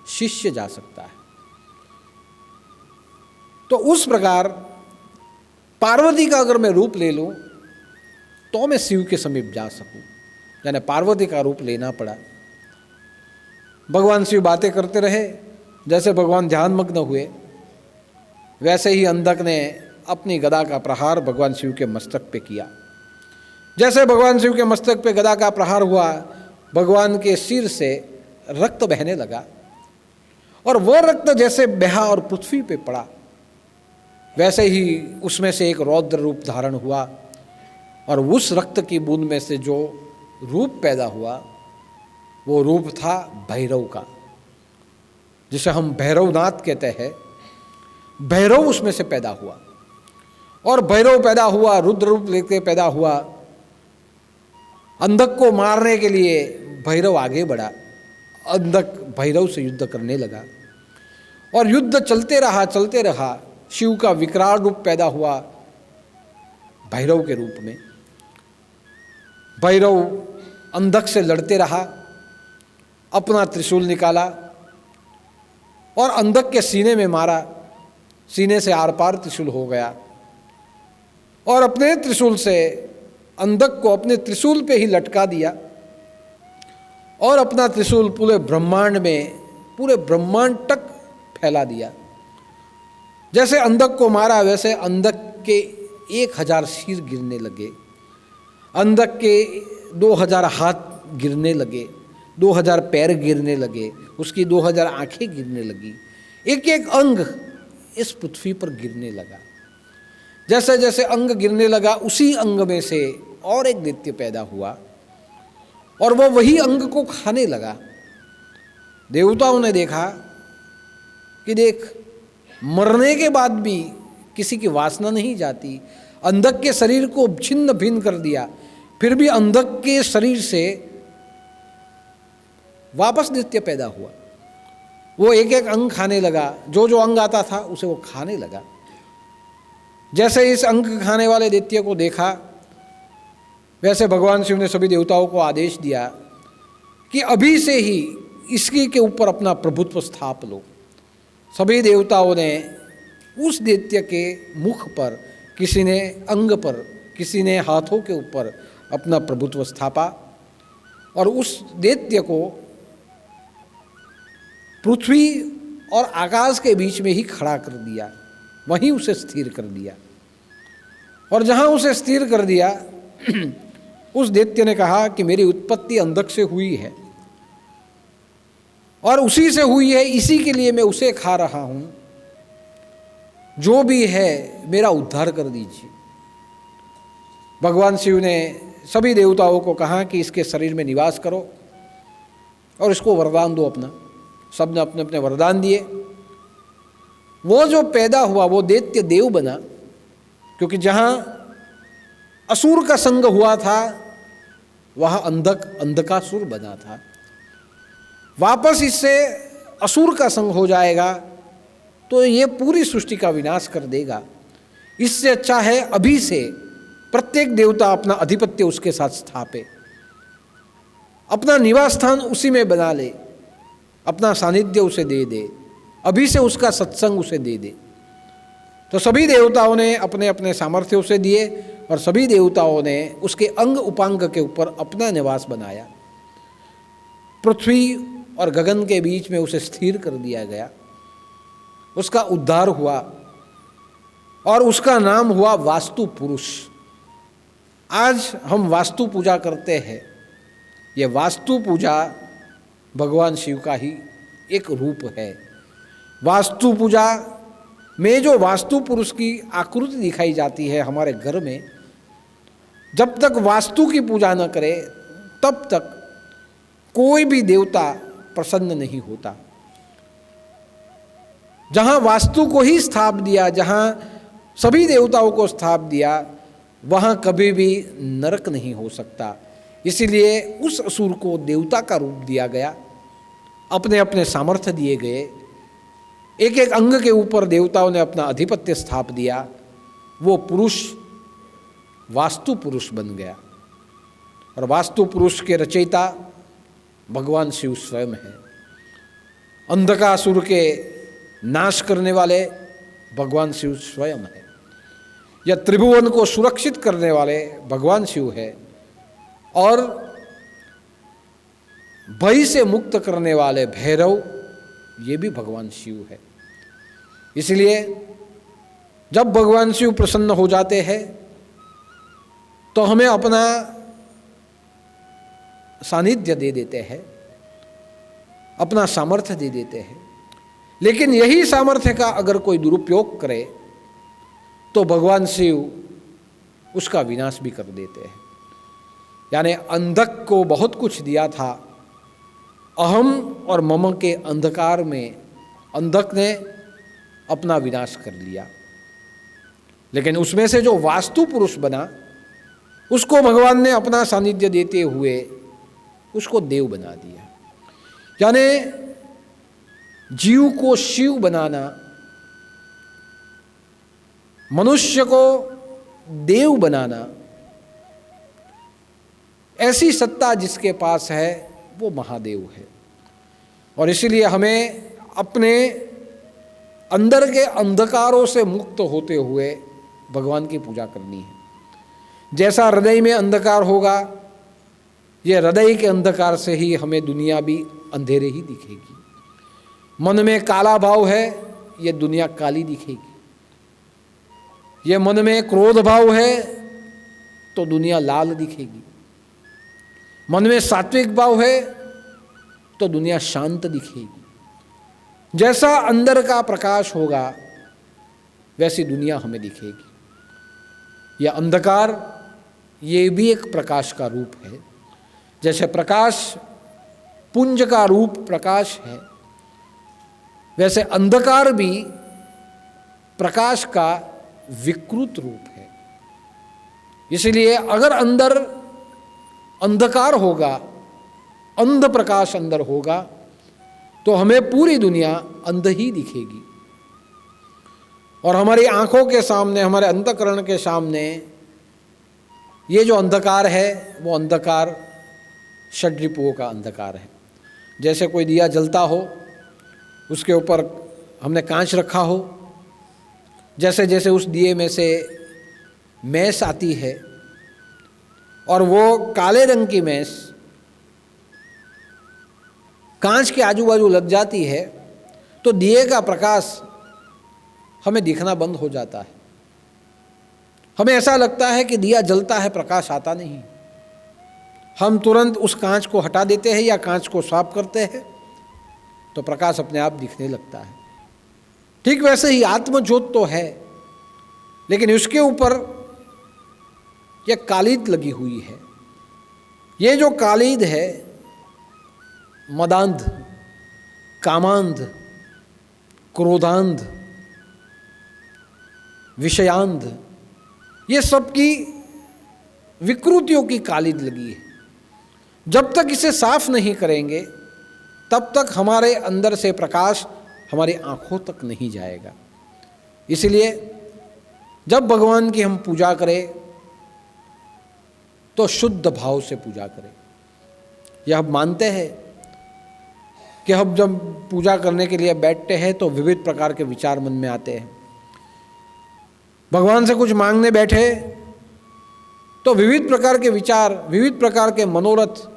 शिष्य जा सकता है। तो उस प्रकार पार्वती का अगर मैं रूप ले लूं तो मैं शिव के समीप जा सकूं, यानी पार्वती का रूप लेना पड़ा। भगवान शिव बातें करते रहे। जैसे भगवान ध्यानमग्न हुए वैसे ही अंधक ने अपनी गदा का प्रहार भगवान शिव के मस्तक पे किया। जैसे भगवान शिव के मस्तक पे गदा का प्रहार हुआ, भगवान के सिर से रक्त बहने लगा और वह रक्त जैसे बहा और पृथ्वी पे पड़ा, वैसे ही उसमें से एक रौद्र रूप धारण हुआ और उस रक्त की बूंद में से जो रूप पैदा हुआ वो रूप था भैरव का, जिसे हम भैरवनाथ कहते हैं। भैरव उसमें से पैदा हुआ और भैरव पैदा हुआ, रुद्र रूप लेके पैदा हुआ। अंधक को मारने के लिए भैरव आगे बढ़ा। अंधक भैरव से युद्ध करने लगा और युद्ध चलते रहा। शिव का विकराल रूप पैदा हुआ भैरव के रूप में। भैरव अंधक से लड़ते रहा, अपना त्रिशूल निकाला और अंधक के सीने में मारा। सीने से आर पार त्रिशूल हो गया और अपने त्रिशूल से अंधक को अपने त्रिशूल पे ही लटका दिया और अपना त्रिशूल पूरे ब्रह्मांड तक फैला दिया। जैसे अंधक को मारा वैसे अंधक के 1000 सिर गिरने लगे, अंधक के 2000 हाथ गिरने लगे, 2000 पैर गिरने लगे, उसकी 2000 आंखें गिरने लगी। एक एक अंग इस पृथ्वी पर गिरने लगा। जैसे जैसे अंग गिरने लगा उसी अंग में से और एक दैत्य पैदा हुआ और वह वही अंग को खाने लगा। देवताओं ने देखा कि देख, मरने के बाद भी किसी की वासना नहीं जाती। अंधक के शरीर को छिन्न भिन्न कर दिया, फिर भी अंधक के शरीर से वापस दैत्य पैदा हुआ। वो एक एक अंग खाने लगा, जो जो अंग आता था उसे वो खाने लगा। जैसे इस अंग खाने वाले दैत्य को देखा वैसे भगवान शिव ने सभी देवताओं को आदेश दिया कि अभी से ही इसकी के ऊपर अपना प्रभुत्व स्थाप लो। सभी देवताओं ने उस दैत्य के मुख पर, किसी ने अंग पर, किसी ने हाथों के ऊपर अपना प्रभुत्व स्थापा और उस दैत्य को पृथ्वी और आकाश के बीच में ही खड़ा कर दिया, वहीं उसे स्थिर कर दिया। और जहां उसे स्थिर कर दिया उस दैत्य ने कहा कि मेरी उत्पत्ति अंधक से हुई है और उसी से हुई है, इसी के लिए मैं उसे खा रहा हूं। जो भी है मेरा उद्धार कर दीजिए। भगवान शिव ने सभी देवताओं को कहा कि इसके शरीर में निवास करो और इसको वरदान दो अपना। सब ने अपने अपने वरदान दिए। वो जो पैदा हुआ वो दैत्य देव बना, क्योंकि जहाँ असुर का संग हुआ था वहाँ अंधकासुर बना था। वापस इससे असुर का संग हो जाएगा तो ये पूरी सृष्टि का विनाश कर देगा। इससे अच्छा है अभी से प्रत्येक देवता अपना अधिपत्य उसके साथ स्थापे, अपना निवास स्थान उसी में बना ले, अपना सानिध्य उसे दे दे, अभी से उसका सत्संग उसे दे दे। तो सभी देवताओं ने अपने अपने सामर्थ्य उसे दिए और सभी देवताओं ने उसके अंग उपांग के ऊपर अपना निवास बनाया। पृथ्वी और गगन के बीच में उसे स्थिर कर दिया गया। उसका उद्धार हुआ और उसका नाम हुआ वास्तु पुरुष। आज हम वास्तु पूजा करते हैं। ये वास्तु पूजा भगवान शिव का ही एक रूप है। वास्तु पूजा में जो वास्तु पुरुष की आकृति दिखाई जाती है हमारे घर में, जब तक वास्तु की पूजा न करे तब तक कोई भी देवता प्रसन्न नहीं होता। जहाँ वास्तु को ही स्थाप दिया, जहाँ सभी देवताओं को स्थाप दिया, वहाँ कभी भी नरक नहीं हो सकता। इसीलिए उस असुर को देवता का रूप दिया गया, अपने अपने सामर्थ्य दिए गए, एक एक अंग के ऊपर देवताओं ने अपना आधिपत्य स्थाप दिया। वो पुरुष वास्तु पुरुष बन गया, और वास्तु पुरुष के रचयिता भगवान शिव स्वयं है। अंधकासुर के नाश करने वाले भगवान शिव स्वयं है। या त्रिभुवन को सुरक्षित करने वाले भगवान शिव है, और भय से मुक्त करने वाले भैरव, ये भी भगवान शिव है। इसलिए जब भगवान शिव प्रसन्न हो जाते हैं तो हमें अपना सानिध्य दे देते हैं, अपना सामर्थ्य दे देते हैं। लेकिन यही सामर्थ्य का अगर कोई दुरुपयोग करे तो भगवान शिव उसका विनाश भी कर देते हैं। यानी अंधक को बहुत कुछ दिया था, अहम और मम के अंधकार में अंधक ने अपना विनाश कर लिया। लेकिन उसमें से जो वास्तु पुरुष बना, उसको भगवान ने अपना सानिध्य देते हुए उसको देव बना दिया। यानी जीव को शिव बनाना, मनुष्य को देव बनाना, ऐसी सत्ता जिसके पास है वो महादेव है। और इसीलिए हमें अपने अंदर के अंधकारों से मुक्त होते हुए भगवान की पूजा करनी है। जैसा हृदय में अंधकार होगा, ये हृदय के अंधकार से ही हमें दुनिया भी अंधेरे ही दिखेगी। मन में काला भाव है, ये दुनिया काली दिखेगी। ये मन में क्रोध भाव है तो दुनिया लाल दिखेगी। मन में सात्विक भाव है तो दुनिया शांत दिखेगी। जैसा अंदर का प्रकाश होगा वैसी दुनिया हमें दिखेगी। यह अंधकार, ये भी एक प्रकाश का रूप है। जैसे प्रकाश पुंज का रूप प्रकाश है, वैसे अंधकार भी प्रकाश का विकृत रूप है। इसलिए अगर अंदर अंधकार होगा, अंध प्रकाश अंदर होगा, तो हमें पूरी दुनिया अंध ही दिखेगी। और हमारी आंखों के सामने, हमारे अंतःकरण के सामने ये जो अंधकार है वो अंधकार षड्रिपुओं का अंधकार है। जैसे कोई दिया जलता हो, उसके ऊपर हमने कांच रखा हो, जैसे जैसे उस दिए में से मैस आती है और वो काले रंग की मैस कांच के आजू बाजू लग जाती है, तो दिए का प्रकाश हमें दिखना बंद हो जाता है। हमें ऐसा लगता है कि दिया जलता है, प्रकाश आता नहीं। हम तुरंत उस कांच को हटा देते हैं या कांच को साफ करते हैं तो प्रकाश अपने आप दिखने लगता है। ठीक वैसे ही आत्मज्योत तो है, लेकिन उसके ऊपर यह कालीद लगी हुई है। ये जो कालीद है, मदांध, कामांध, क्रोधांध, विषयांध, ये सब की विकृतियों की कालीद लगी है। जब तक इसे साफ नहीं करेंगे तब तक हमारे अंदर से प्रकाश हमारी आंखों तक नहीं जाएगा। इसलिए जब भगवान की हम पूजा करें तो शुद्ध भाव से पूजा करें। यह हम मानते हैं कि हम जब पूजा करने के लिए बैठते हैं तो विविध प्रकार के विचार मन में आते हैं। भगवान से कुछ मांगने बैठे तो विविध प्रकार के विचार, विविध प्रकार के मनोरथ,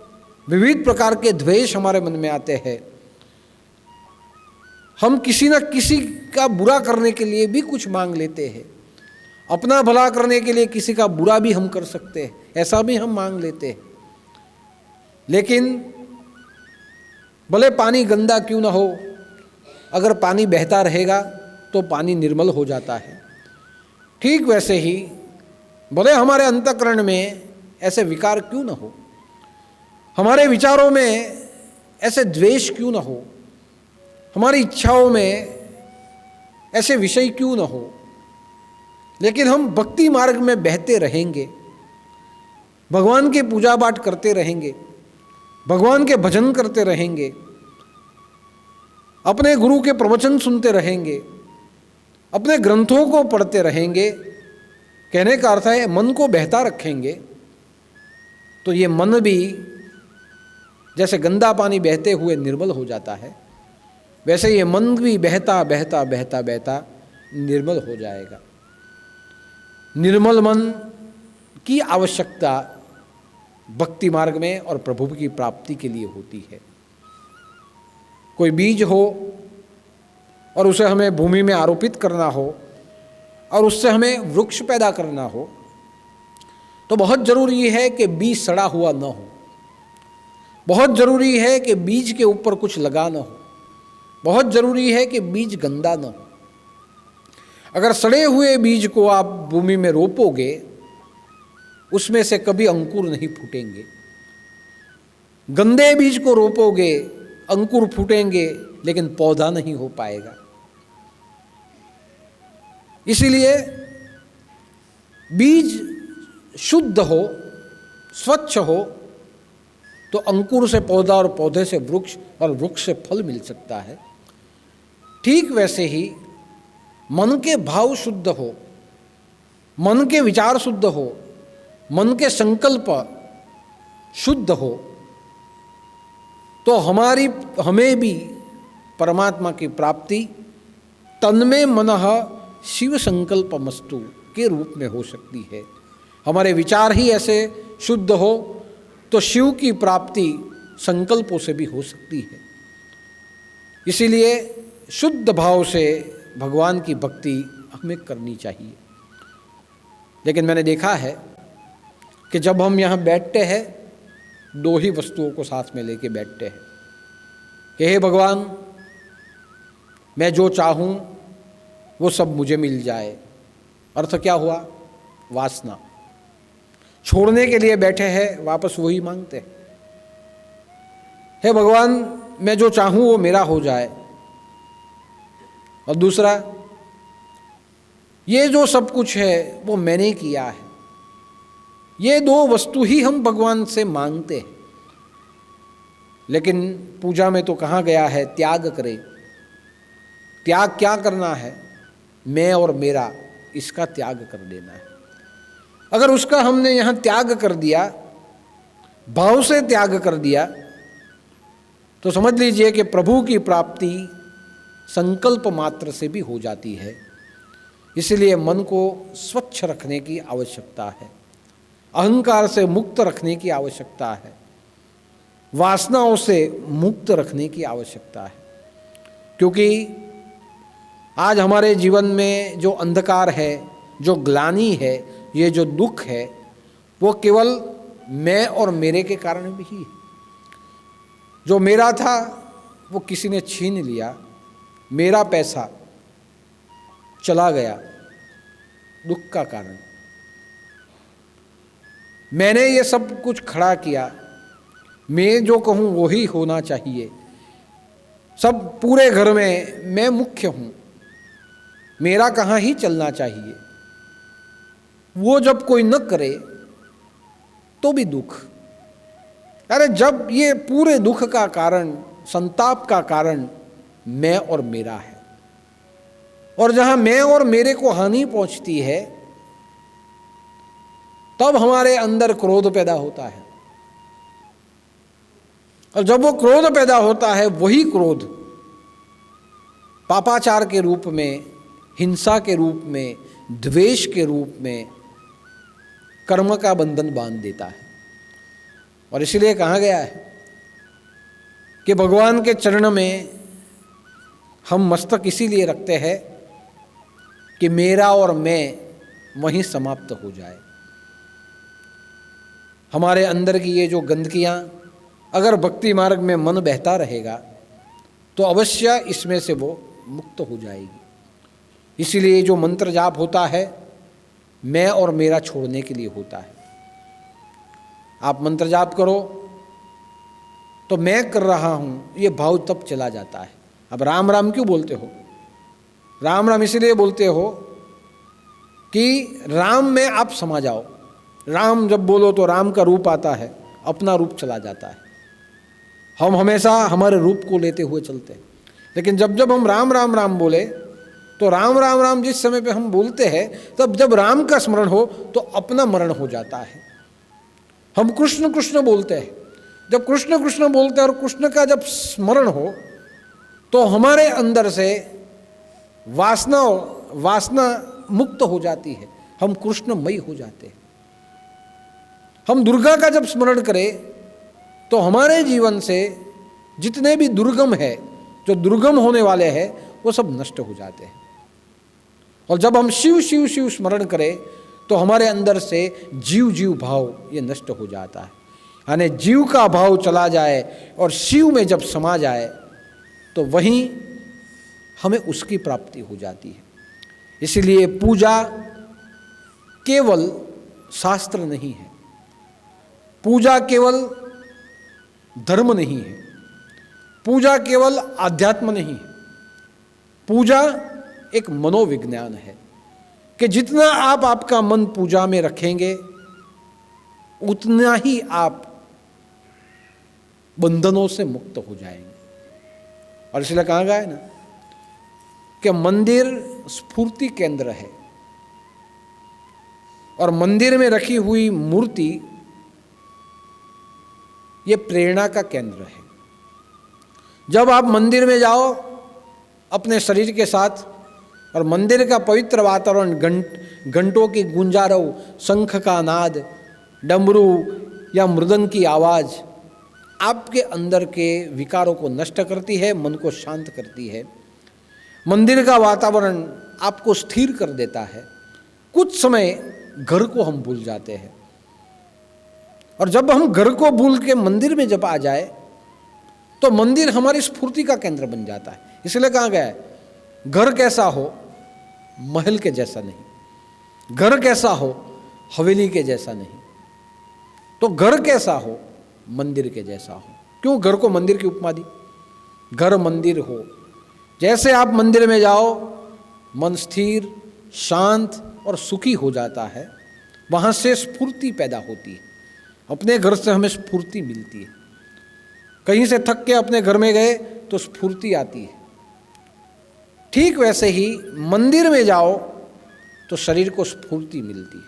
विविध प्रकार के द्वेष हमारे मन में आते हैं। हम किसी न किसी का बुरा करने के लिए भी कुछ मांग लेते हैं। अपना भला करने के लिए किसी का बुरा भी हम कर सकते हैं, ऐसा भी हम मांग लेते हैं। लेकिन भले पानी गंदा क्यों ना हो, अगर पानी बहता रहेगा तो पानी निर्मल हो जाता है। ठीक वैसे ही भले हमारे अंतःकरण में ऐसे विकार क्यों ना हो, हमारे विचारों में ऐसे द्वेष क्यों ना हो, हमारी इच्छाओं में ऐसे विषय क्यों न हो, लेकिन हम भक्ति मार्ग में बहते रहेंगे, भगवान की पूजा पाठ करते रहेंगे, भगवान के भजन करते रहेंगे, अपने गुरु के प्रवचन सुनते रहेंगे, अपने ग्रंथों को पढ़ते रहेंगे। कहने का अर्थ है मन को बहता रखेंगे, तो ये मन भी जैसे गंदा पानी बहते हुए निर्मल हो जाता है, वैसे ये मन भी बहता बहता बहता बहता निर्मल हो जाएगा। निर्मल मन की आवश्यकता भक्ति मार्ग में और प्रभु की प्राप्ति के लिए होती है। कोई बीज हो और उसे हमें भूमि में आरोपित करना हो और उससे हमें वृक्ष पैदा करना हो, तो बहुत जरूरी है कि बीज सड़ा हुआ न हो, बहुत जरूरी है कि बीज के ऊपर कुछ लगा न हो, बहुत जरूरी है कि बीज गंदा न हो। अगर सड़े हुए बीज को आप भूमि में रोपोगे, उसमें से कभी अंकुर नहीं फूटेंगे। गंदे बीज को रोपोगे, अंकुर फूटेंगे, लेकिन पौधा नहीं हो पाएगा। इसीलिए बीज शुद्ध हो, स्वच्छ हो, तो अंकुर से पौधा और पौधे से वृक्ष और वृक्ष से फल मिल सकता है। ठीक वैसे ही मन के भाव शुद्ध हो, मन के विचार शुद्ध हो, मन के संकल्प शुद्ध हो, तो हमें भी परमात्मा की प्राप्ति तन्मे मनः शिव संकल्पमस्तु के रूप में हो सकती है। हमारे विचार ही ऐसे शुद्ध हो तो शिव की प्राप्ति संकल्पों से भी हो सकती है। इसीलिए शुद्ध भाव से भगवान की भक्ति हमें करनी चाहिए। लेकिन मैंने देखा है कि जब हम यहाँ बैठते हैं, दो ही वस्तुओं को साथ में लेके बैठते हैं कि हे भगवान, मैं जो चाहूँ वो सब मुझे मिल जाए। अर्थ क्या हुआ? वासना। छोड़ने के लिए बैठे हैं, वापस वही मांगते हैं। हे भगवान, मैं जो चाहूँ वो मेरा हो जाए। और दूसरा, ये जो सब कुछ है वो मैंने किया है। ये दो वस्तु ही हम भगवान से मांगते हैं। लेकिन पूजा में तो कहा गया है त्याग करे। त्याग क्या करना है? मैं और मेरा, इसका त्याग कर देना है। अगर उसका हमने यहाँ त्याग कर दिया, भाव से त्याग कर दिया, तो समझ लीजिए कि प्रभु की प्राप्ति संकल्प मात्र से भी हो जाती है। इसलिए मन को स्वच्छ रखने की आवश्यकता है, अहंकार से मुक्त रखने की आवश्यकता है, वासनाओं से मुक्त रखने की आवश्यकता है। क्योंकि आज हमारे जीवन में जो अंधकार है, जो ग्लानि है, ये जो दुख है, वो केवल मैं और मेरे के कारण भी है। जो मेरा था वो किसी ने छीन लिया, मेरा पैसा चला गया, दुख का कारण। मैंने ये सब कुछ खड़ा किया, मैं जो कहूँ वही होना चाहिए, सब पूरे घर में मैं मुख्य हूँ, मेरा कहाँ ही चलना चाहिए। वो जब कोई न करे तो भी दुख। अरे जब ये पूरे दुख का कारण, संताप का कारण मैं और मेरा है, और जहाँ मैं और मेरे को हानि पहुँचती है, तब हमारे अंदर क्रोध पैदा होता है। और जब वो क्रोध पैदा होता है, वही क्रोध पापाचार के रूप में, हिंसा के रूप में, द्वेष के रूप में कर्म का बंधन बांध देता है। और इसलिए कहा गया है कि भगवान के चरण में हम मस्तक इसीलिए रखते हैं कि मेरा और मैं वहीं समाप्त हो जाए। हमारे अंदर की ये जो गंदगियाँ, अगर भक्ति मार्ग में मन बहता रहेगा तो अवश्य इसमें से वो मुक्त हो जाएगी। इसीलिए जो मंत्र जाप होता है, मैं और मेरा छोड़ने के लिए होता है। आप मंत्र जाप करो तो मैं कर रहा हूँ, ये भाव तब चला जाता है। अब राम राम क्यों बोलते हो? राम राम इसलिए बोलते हो कि राम में आप समा जाओ। राम जब बोलो तो राम का रूप आता है, अपना रूप चला जाता है। हम हमेशा हमारे रूप को लेते हुए चलते हैं, लेकिन जब जब हम राम राम राम बोले तो राम राम राम जिस समय पे हम बोलते हैं, तब जब राम का स्मरण हो तो अपना मरण हो जाता है। हम कृष्ण कृष्ण बोलते हैं, जब कृष्ण कृष्ण बोलते हैं और कृष्ण का जब स्मरण हो तो हमारे अंदर से वासना मुक्त हो जाती है, हम कृष्णमयी हो जाते हैं। हम दुर्गा का जब स्मरण करें तो हमारे जीवन से जितने भी दुर्गम है, जो दुर्गम होने वाले हैं, वो सब नष्ट हो जाते हैं। और जब हम शिव शिव शिव स्मरण करें तो हमारे अंदर से जीव जीव भाव ये नष्ट हो जाता है। यानी जीव का भाव चला जाए और शिव में जब समा जाए तो वहीं हमें उसकी प्राप्ति हो जाती है। इसलिए पूजा केवल शास्त्र नहीं है, पूजा केवल धर्म नहीं है, पूजा केवल आध्यात्म नहीं है, पूजा एक मनोविज्ञान है कि जितना आप आपका मन पूजा में रखेंगे उतना ही आप बंधनों से मुक्त हो जाएंगे। और इसलिए कहा गया है ना कि मंदिर स्फूर्ति केंद्र है और मंदिर में रखी हुई मूर्ति ये प्रेरणा का केंद्र है। जब आप मंदिर में जाओ अपने शरीर के साथ और मंदिर का पवित्र वातावरण, घंटों की गुंजारव, शंख का नाद, डमरू या मृदंग की आवाज़ आपके अंदर के विकारों को नष्ट करती है, मन को शांत करती है। मंदिर का वातावरण आपको स्थिर कर देता है। कुछ समय घर को हम भूल जाते हैं और जब हम घर को भूल के मंदिर में जब आ जाए तो मंदिर हमारी स्फूर्ति का केंद्र बन जाता है। इसलिए कहा गया है घर कैसा हो महल के जैसा नहीं, घर कैसा हो हवेली के जैसा नहीं, तो घर कैसा हो मंदिर के जैसा हो। क्यों घर को मंदिर की उपमा दी? घर मंदिर हो। जैसे आप मंदिर में जाओ मन स्थिर, शांत और सुखी हो जाता है, वहाँ से स्फूर्ति पैदा होती है। अपने घर से हमें स्फूर्ति मिलती है। कहीं से थक के अपने घर में गए तो स्फूर्ति आती है। ठीक वैसे ही मंदिर में जाओ तो शरीर को स्फूर्ति मिलती है।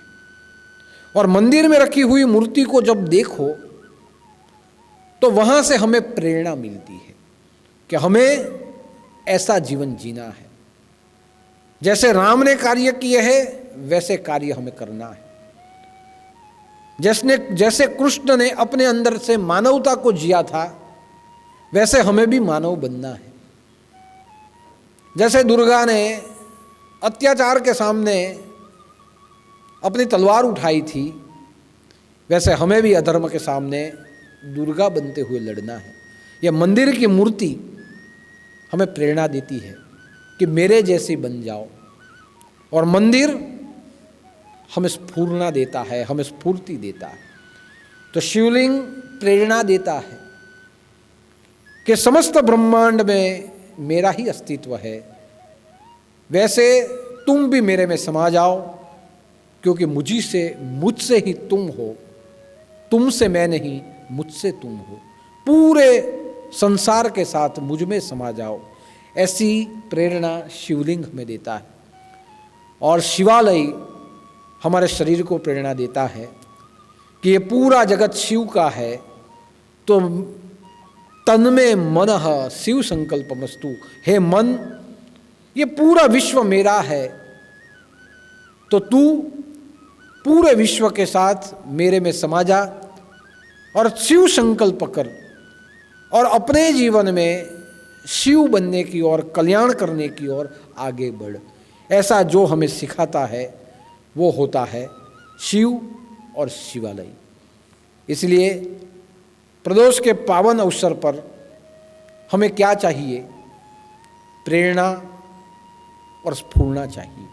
और मंदिर में रखी हुई मूर्ति को जब देखो तो वहाँ से हमें प्रेरणा मिलती है कि हमें ऐसा जीवन जीना है। जैसे राम ने कार्य किए हैं वैसे कार्य हमें करना है। जैसे कृष्ण ने अपने अंदर से मानवता को जिया था वैसे हमें भी मानव बनना है। जैसे दुर्गा ने अत्याचार के सामने अपनी तलवार उठाई थी वैसे हमें भी अधर्म के सामने दुर्गा बनते हुए लड़ना है। यह मंदिर की मूर्ति हमें प्रेरणा देती है कि मेरे जैसे बन जाओ, और मंदिर हमें स्फूर्णा देता है, हमें स्फूर्ति देता है। तो शिवलिंग प्रेरणा देता है कि समस्त ब्रह्मांड में मेरा ही अस्तित्व है, वैसे तुम भी मेरे में समा जाओ, क्योंकि मुझसे ही तुम हो, तुमसे मैं नहीं, मुझसे तुम हो। पूरे संसार के साथ मुझ में समा जाओ, ऐसी प्रेरणा शिवलिंग हमें देता है। और शिवालय हमारे शरीर को प्रेरणा देता है कि ये पूरा जगत शिव का है, तो तन्मे मनः शिव संकल्पमस्तु। हे मन, ये पूरा विश्व मेरा है, तो तू पूरे विश्व के साथ मेरे में समा जा और शिव संकल्प कर और अपने जीवन में शिव बनने की ओर, कल्याण करने की ओर आगे बढ़। ऐसा जो हमें सिखाता है वो होता है शिव और शिवालय। इसलिए प्रदोष के पावन अवसर पर हमें क्या चाहिए? प्रेरणा और स्फूर्णा चाहिए।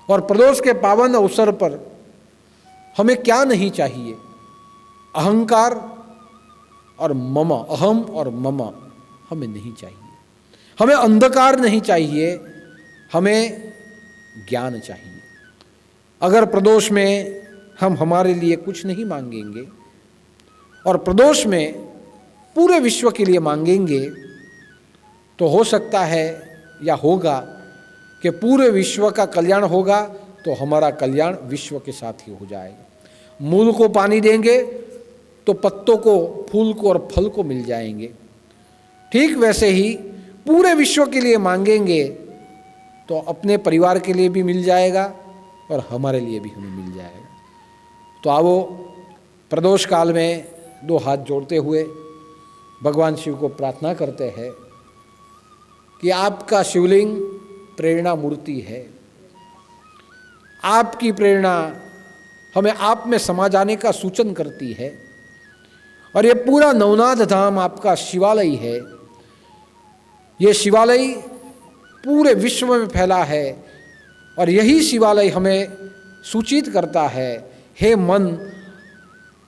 और प्रदोष के पावन अवसर पर हमें क्या नहीं चाहिए? अहंकार और मम, अहम और मम हमें नहीं चाहिए। हमें अंधकार नहीं चाहिए, हमें ज्ञान चाहिए। अगर प्रदोष में हम हमारे लिए कुछ नहीं मांगेंगे और प्रदोष में पूरे विश्व के लिए मांगेंगे तो हो सकता है या होगा कि पूरे विश्व का कल्याण होगा तो हमारा कल्याण विश्व के साथ ही हो जाएगा। मूल को पानी देंगे तो पत्तों को, फूल को और फल को मिल जाएंगे। ठीक वैसे ही पूरे विश्व के लिए मांगेंगे तो अपने परिवार के लिए भी मिल जाएगा और हमारे लिए भी हमें मिल जाएगा। तो आओ प्रदोष काल में दो हाथ जोड़ते हुए भगवान शिव को प्रार्थना करते हैं कि आपका शिवलिंग प्रेरणा मूर्ति है। आपकी प्रेरणा हमें आप में समा जाने का सूचन करती है और ये पूरा नवनाथ धाम आपका शिवालय है। ये शिवालय पूरे विश्व में फैला है और यही शिवालय हमें सूचित करता है, हे मन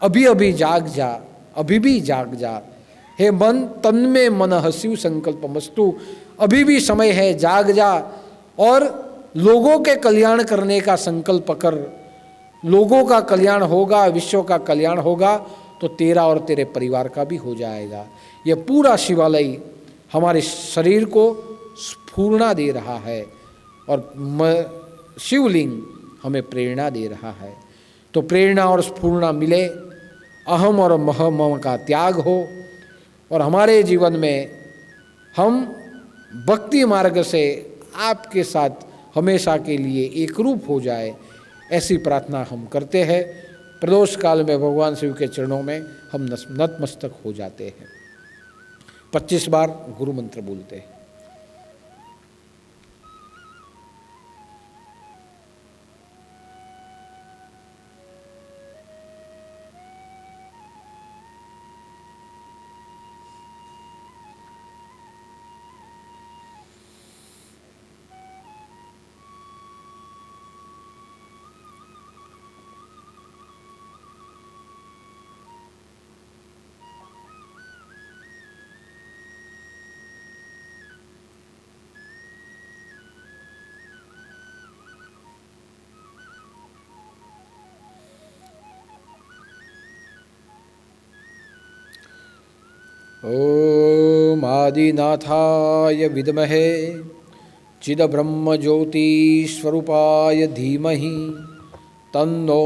अभी अभी जाग जा, अभी भी जाग जा। हे मन तन में मनः शिव संकल्प मस्तु, अभी भी समय है, जाग जा और लोगों के कल्याण करने का संकल्प कर। लोगों का कल्याण होगा, विश्व का कल्याण होगा तो तेरा और तेरे परिवार का भी हो जाएगा। ये पूरा शिवालय हमारे शरीर को स्फूर्णा दे रहा है और शिवलिंग हमें प्रेरणा दे रहा है। तो प्रेरणा और स्फूर्णा मिले, अहम और मम का त्याग हो और हमारे जीवन में हम भक्ति मार्ग से आपके साथ हमेशा के लिए एकरूप हो जाए, ऐसी प्रार्थना हम करते हैं। प्रदोष काल में भगवान शिव के चरणों में हम नतमस्तक हो जाते हैं। 25 बार गुरु मंत्र बोलते हैं। ओम आदिनाथाय विद्महे चिदब्रह्मज्योतिस्वरूपाय धीमहि तन्नो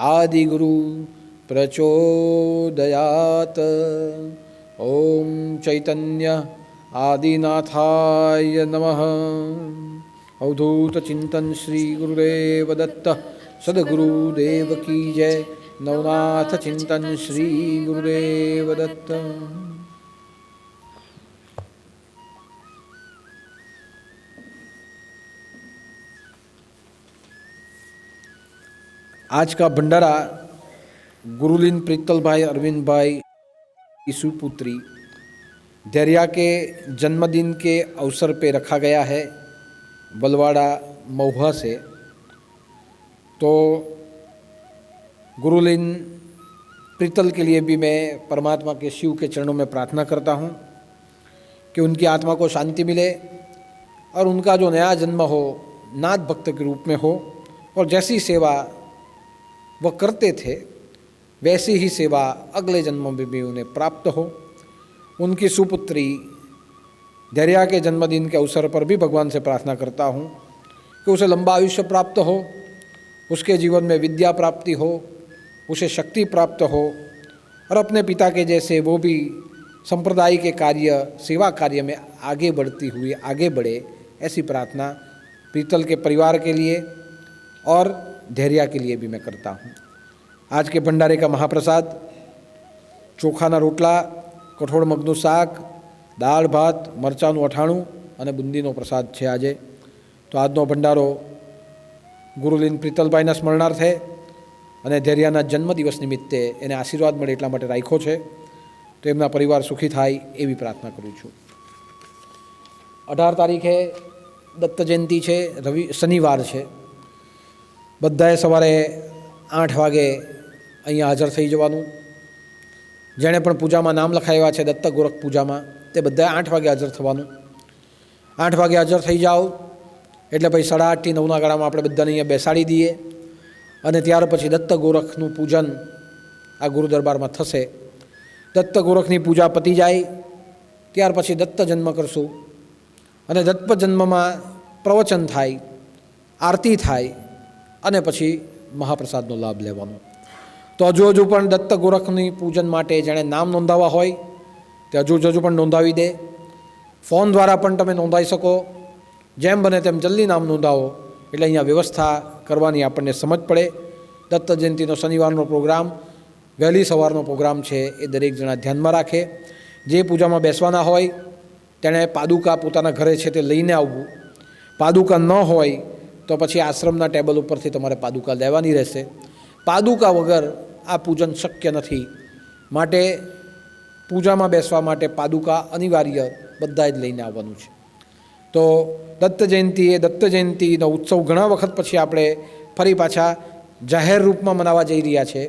आदिगुरु प्रचोदयात्। ओम चैतन्य आदिनाथाय नमः। अवधूत चिंतन श्री गुरुदेव दत्त सद्गुरुदेव की जय। नवनाथ चिंतन श्री गुरुदेव दत्त। आज का भंडारा गुरुलीन प्रीतल भाई अरविंद भाई की सुपुत्री धैर्या के जन्मदिन के अवसर पे रखा गया है बलवाड़ा महुआ से। तो गुरुलीन प्रीतल के लिए भी मैं परमात्मा के शिव के चरणों में प्रार्थना करता हूँ कि उनकी आत्मा को शांति मिले और उनका जो नया जन्म हो नाथ भक्त के रूप में हो और जैसी सेवा वह करते थे वैसी ही सेवा अगले जन्म में भी उन्हें प्राप्त हो। उनकी सुपुत्री धैर्या के जन्मदिन के अवसर पर भी भगवान से प्रार्थना करता हूँ कि उसे लंबा आयुष्य प्राप्त हो, उसके जीवन में विद्या प्राप्ति हो, उसे शक्ति प्राप्त हो और अपने पिता के जैसे वो भी संप्रदाय के कार्य सेवा कार्य में आगे बढ़ती हुई आगे बढ़े, ऐसी प्रार्थना प्रीतल के परिवार के लिए और धैर्या के लिए भी मैं करता हूँ। आज के भंडारे का महाप्रसाद ચોખાના રોટલા, કઠોળ મગનું શાક, દાળ ભાત, મરચાંનું અઠાણું અને બુંદીનો પ્રસાદ છે આજે। તો આજનો ભંડારો ગુરુલીન પ્રીતલભાઈના સ્મરણાર્થે અને ધૈર્યાના જન્મદિવસ નિમિત્તે એને આશીર્વાદ મળે એટલા માટે રાખ્યો છે। તો એમના પરિવાર સુખી થાય એવી પ્રાર્થના કરું છું। 18 તારીખે દત્ત જયંતિ છે, શનિવાર છે। બધાએ સવારે 8 વાગે અહીંયા હાજર થઈ જવાનું। જેણે પણ પૂજામાં નામ લખાવ્યા છે દત્ત ગોરખ પૂજામાં તે બધાએ 8 વાગે હાજર થવાનું। 8 વાગે હાજર થઈ જાઓ એટલે પછી 8:30 થી 9ના ગાળામાં આપણે બધાને અહીંયા બેસાડી દઈએ અને ત્યાર પછી દત્ત ગોરખનું પૂજન આ ગુરુ દરબારમાં થશે. દત્ત ગોરખની પૂજા પતી જાય ત્યાર પછી દત્ત જન્મ કરશું અને દત્ત જન્મમાં પ્રવચન થાય, આરતી થાય અને પછી મહાપ્રસાદનો લાભ લેવાનો. તો હજુ પણ દત્ત ગોરખની પૂજન માટે જેણે નામ નોંધાવવા હોય તે હજુ પણ નોંધાવી દે. ફોન દ્વારા પણ તમે નોંધાવી શકો. જેમ બને તેમ જલ્દી નામ નોંધાવો એટલે અહીંયા વ્યવસ્થા કરવાની આપણને સમજ પડે. દત્ત જયંતિનો શનિવારનો પ્રોગ્રામ, વહેલી સવારનો પ્રોગ્રામ છે એ દરેક જણા ધ્યાનમાં રાખે. જે પૂજામાં બેસવાના હોય તેણે પાદુકા પોતાના ઘરે છે તે લઈને આવવું. પાદુકા ન હોય તો પછી આશ્રમના ટેબલ ઉપરથી તમારે પાદુકા લેવાની રહેશે. પાદુકા વગર આ પૂજન શક્ય નથી. માટે પૂજામાં બેસવા માટે પાદુકા અનિવાર્ય બધાએ જ લઈને આવવાનું છે. તો દત્ત જયંતિનો ઉત્સવ ઘણા વખત પછી આપણે ફરી પાછા જાહેર રૂપમાં મનાવવા જઈ રહ્યા છે.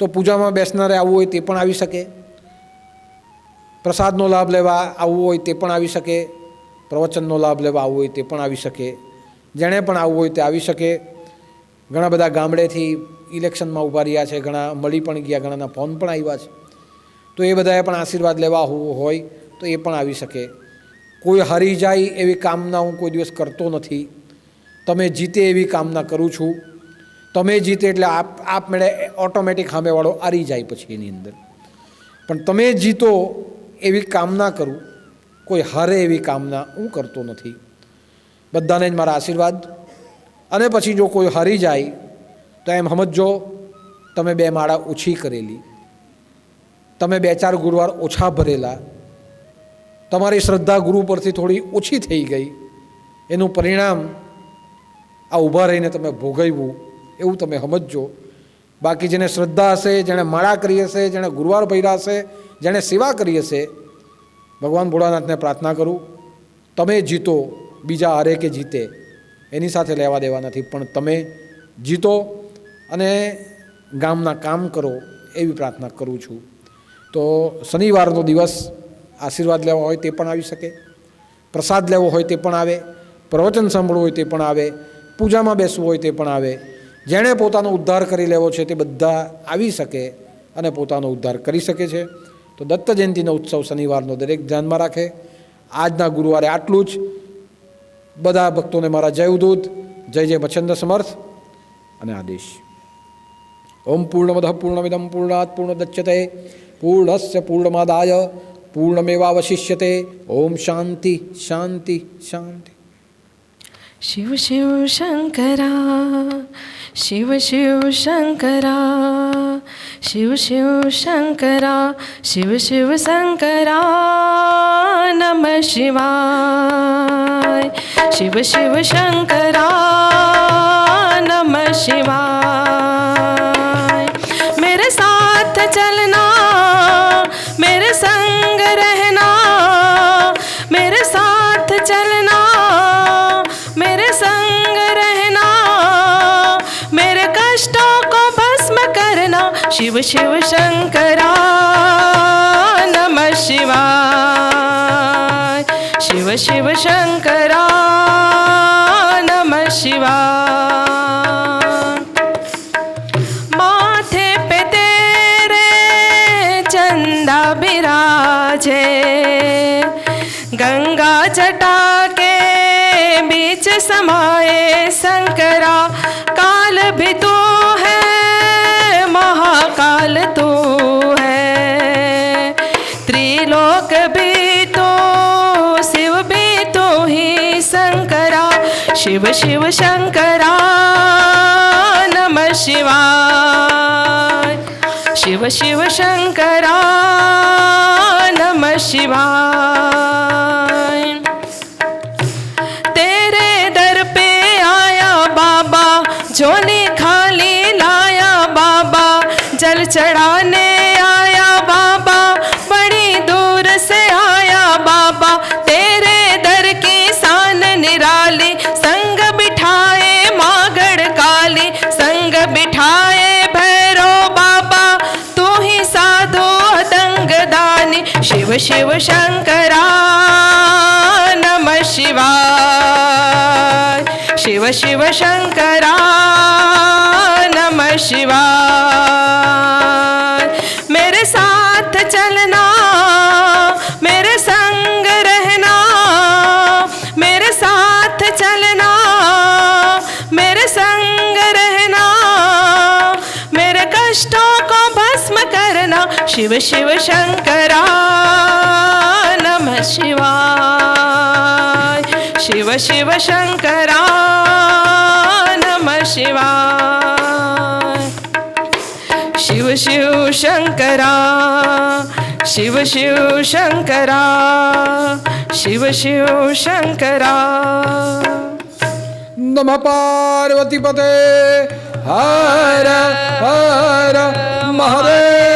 તો પૂજામાં બેસનારે આવવું હોય તે પણ આવી શકે, પ્રસાદનો લાભ લેવા આવવું હોય તે પણ આવી શકે, પ્રવચનનો લાભ લેવા આવવું હોય તે પણ આવી શકે. જેણે પણ આવવું હોય તે આવી શકે. ઘણા બધા ગામડેથી ઇલેક્શનમાં ઊભા રહ્યા છે, ઘણા મળી પણ ગયા, ઘણાના ફોન પણ આવ્યા છે. તો એ બધાએ પણ આશીર્વાદ લેવા હોય તો એ પણ આવી શકે. કોઈ હારી જાય એવી કામના હું કોઈ દિવસ કરતો નથી. તમે જીતે એવી કામના કરું છું. તમે જીતે એટલે આપમેળે ઓટોમેટિક સામેવાળો હારી જાય પછી એની અંદર. પણ તમે જીતો એવી કામના કરું, કોઈ હારે એવી કામના હું કરતો નથી. બધાને જ મારા આશીર્વાદ. અને પછી જો કોઈ હારી જાય તો એમ સમજો તમે 2 માળા ઓછી કરેલી, તમે 2-4 ગુરુવાર ઓછા ભરેલા, તમારી શ્રદ્ધા ગુરુ પરથી થોડી ઓછી થઈ ગઈ, એનું પરિણામ આ ઊભા રહીને તમે ભોગવ્યું એવું તમે સમજજો. બાકી જેને શ્રદ્ધા હશે, જેણે માળા કરી હશે, જેણે ગુરુવાર ભર્યા હશે, જેણે સેવા કરી હશે, ભગવાન ભોળાનાથને પ્રાર્થના કરું તમે જીતો. બીજા હારે કે જીતે એની સાથે લેવા દેવા નથી, પણ તમે જીતો અને ગામના કામ કરો એવી પ્રાર્થના કરું છું. તો શનિવારનો દિવસ આશીર્વાદ લેવા હોય તે પણ આવી શકે, પ્રસાદ લેવો હોય તે પણ આવે, પ્રવચન સાંભળવું હોય તે પણ આવે, પૂજામાં બેસવું હોય તે પણ આવે. જેણે પોતાનો ઉદ્ધાર કરી લેવો છે તે બધા આવી શકે અને પોતાનો ઉદ્ધાર કરી શકે છે. તો દત્ત જયંતિનો ઉત્સવ શનિવારનો દરેક ધ્યાનમાં રાખે. આજના ગુરુવારે આટલું જ. બધા ભક્તોને મારા જય ઉદૂત, જય જય મચ્છંદ સમર્થ અને આદેશ. ઓમ પૂર્ણમદઃ પૂર્ણમિદં પૂર્ણાત પૂર્ણદચ્યતે પૂર્ણસ્ય પૂર્ણમાદાય પૂર્ણમેવાવશિષ્યતે. ઓમ શાંતિ શાંતિ શાંતિ. शिव शिव शंकरा, शिव शिव शंकरा, शिव शिव शंकरा, शिव शिव शंकरा, नमः शिवाय. शिव शिव शंकरा, नमः शिवाय. मेरे साथ चलना, मेरे संग रहना, मेरे साथ चलना, मेरे संग रहना, मेरे कष्टों को भस्म करना. शिव शिव शंकरा, नमः शिवाय. शिव शिव शंकरा, नमः शिवाय. माथे पे तेरे चंदा बिराजे, गंगा जटा के बीच समाये शंकरा. काल भी तू है, महाकाल तू है, त्रिलोक भी तू, शिव भी तू ही शंकरा. शिव शिव शंकरा, नमः शिवाय. शिव शिव शंकरा, नमः शिवाय. तेरे दर पे आया बाबा, झोली खाली लाया बाबा, जल चढ़ाने आया बाबा, बड़ी दूर से आया बाबा. तेरे दर की शान निराली, संग बिठाए मागड़ काली, संग बिठाए भैरो बाबा, तू ही साधु दंग दानी. शिव शिव शंकरा, नमः शिवाय. शिव शंकरा नमः शिवाय। मेरे साथ चलना, मेरे संग रहना, मेरे साथ चलना, मेरे संग रहना, मेरे कष्टों को भस्म करना। शिव शिव शंकरा नमः शिवाय। शिव शिव शंकरा नमः शिवाय। शिव शिव शंकरा, शिव शिव शंकरा, शिव शिव शंकरा। नमः पार्वती पते हर हर महादेव।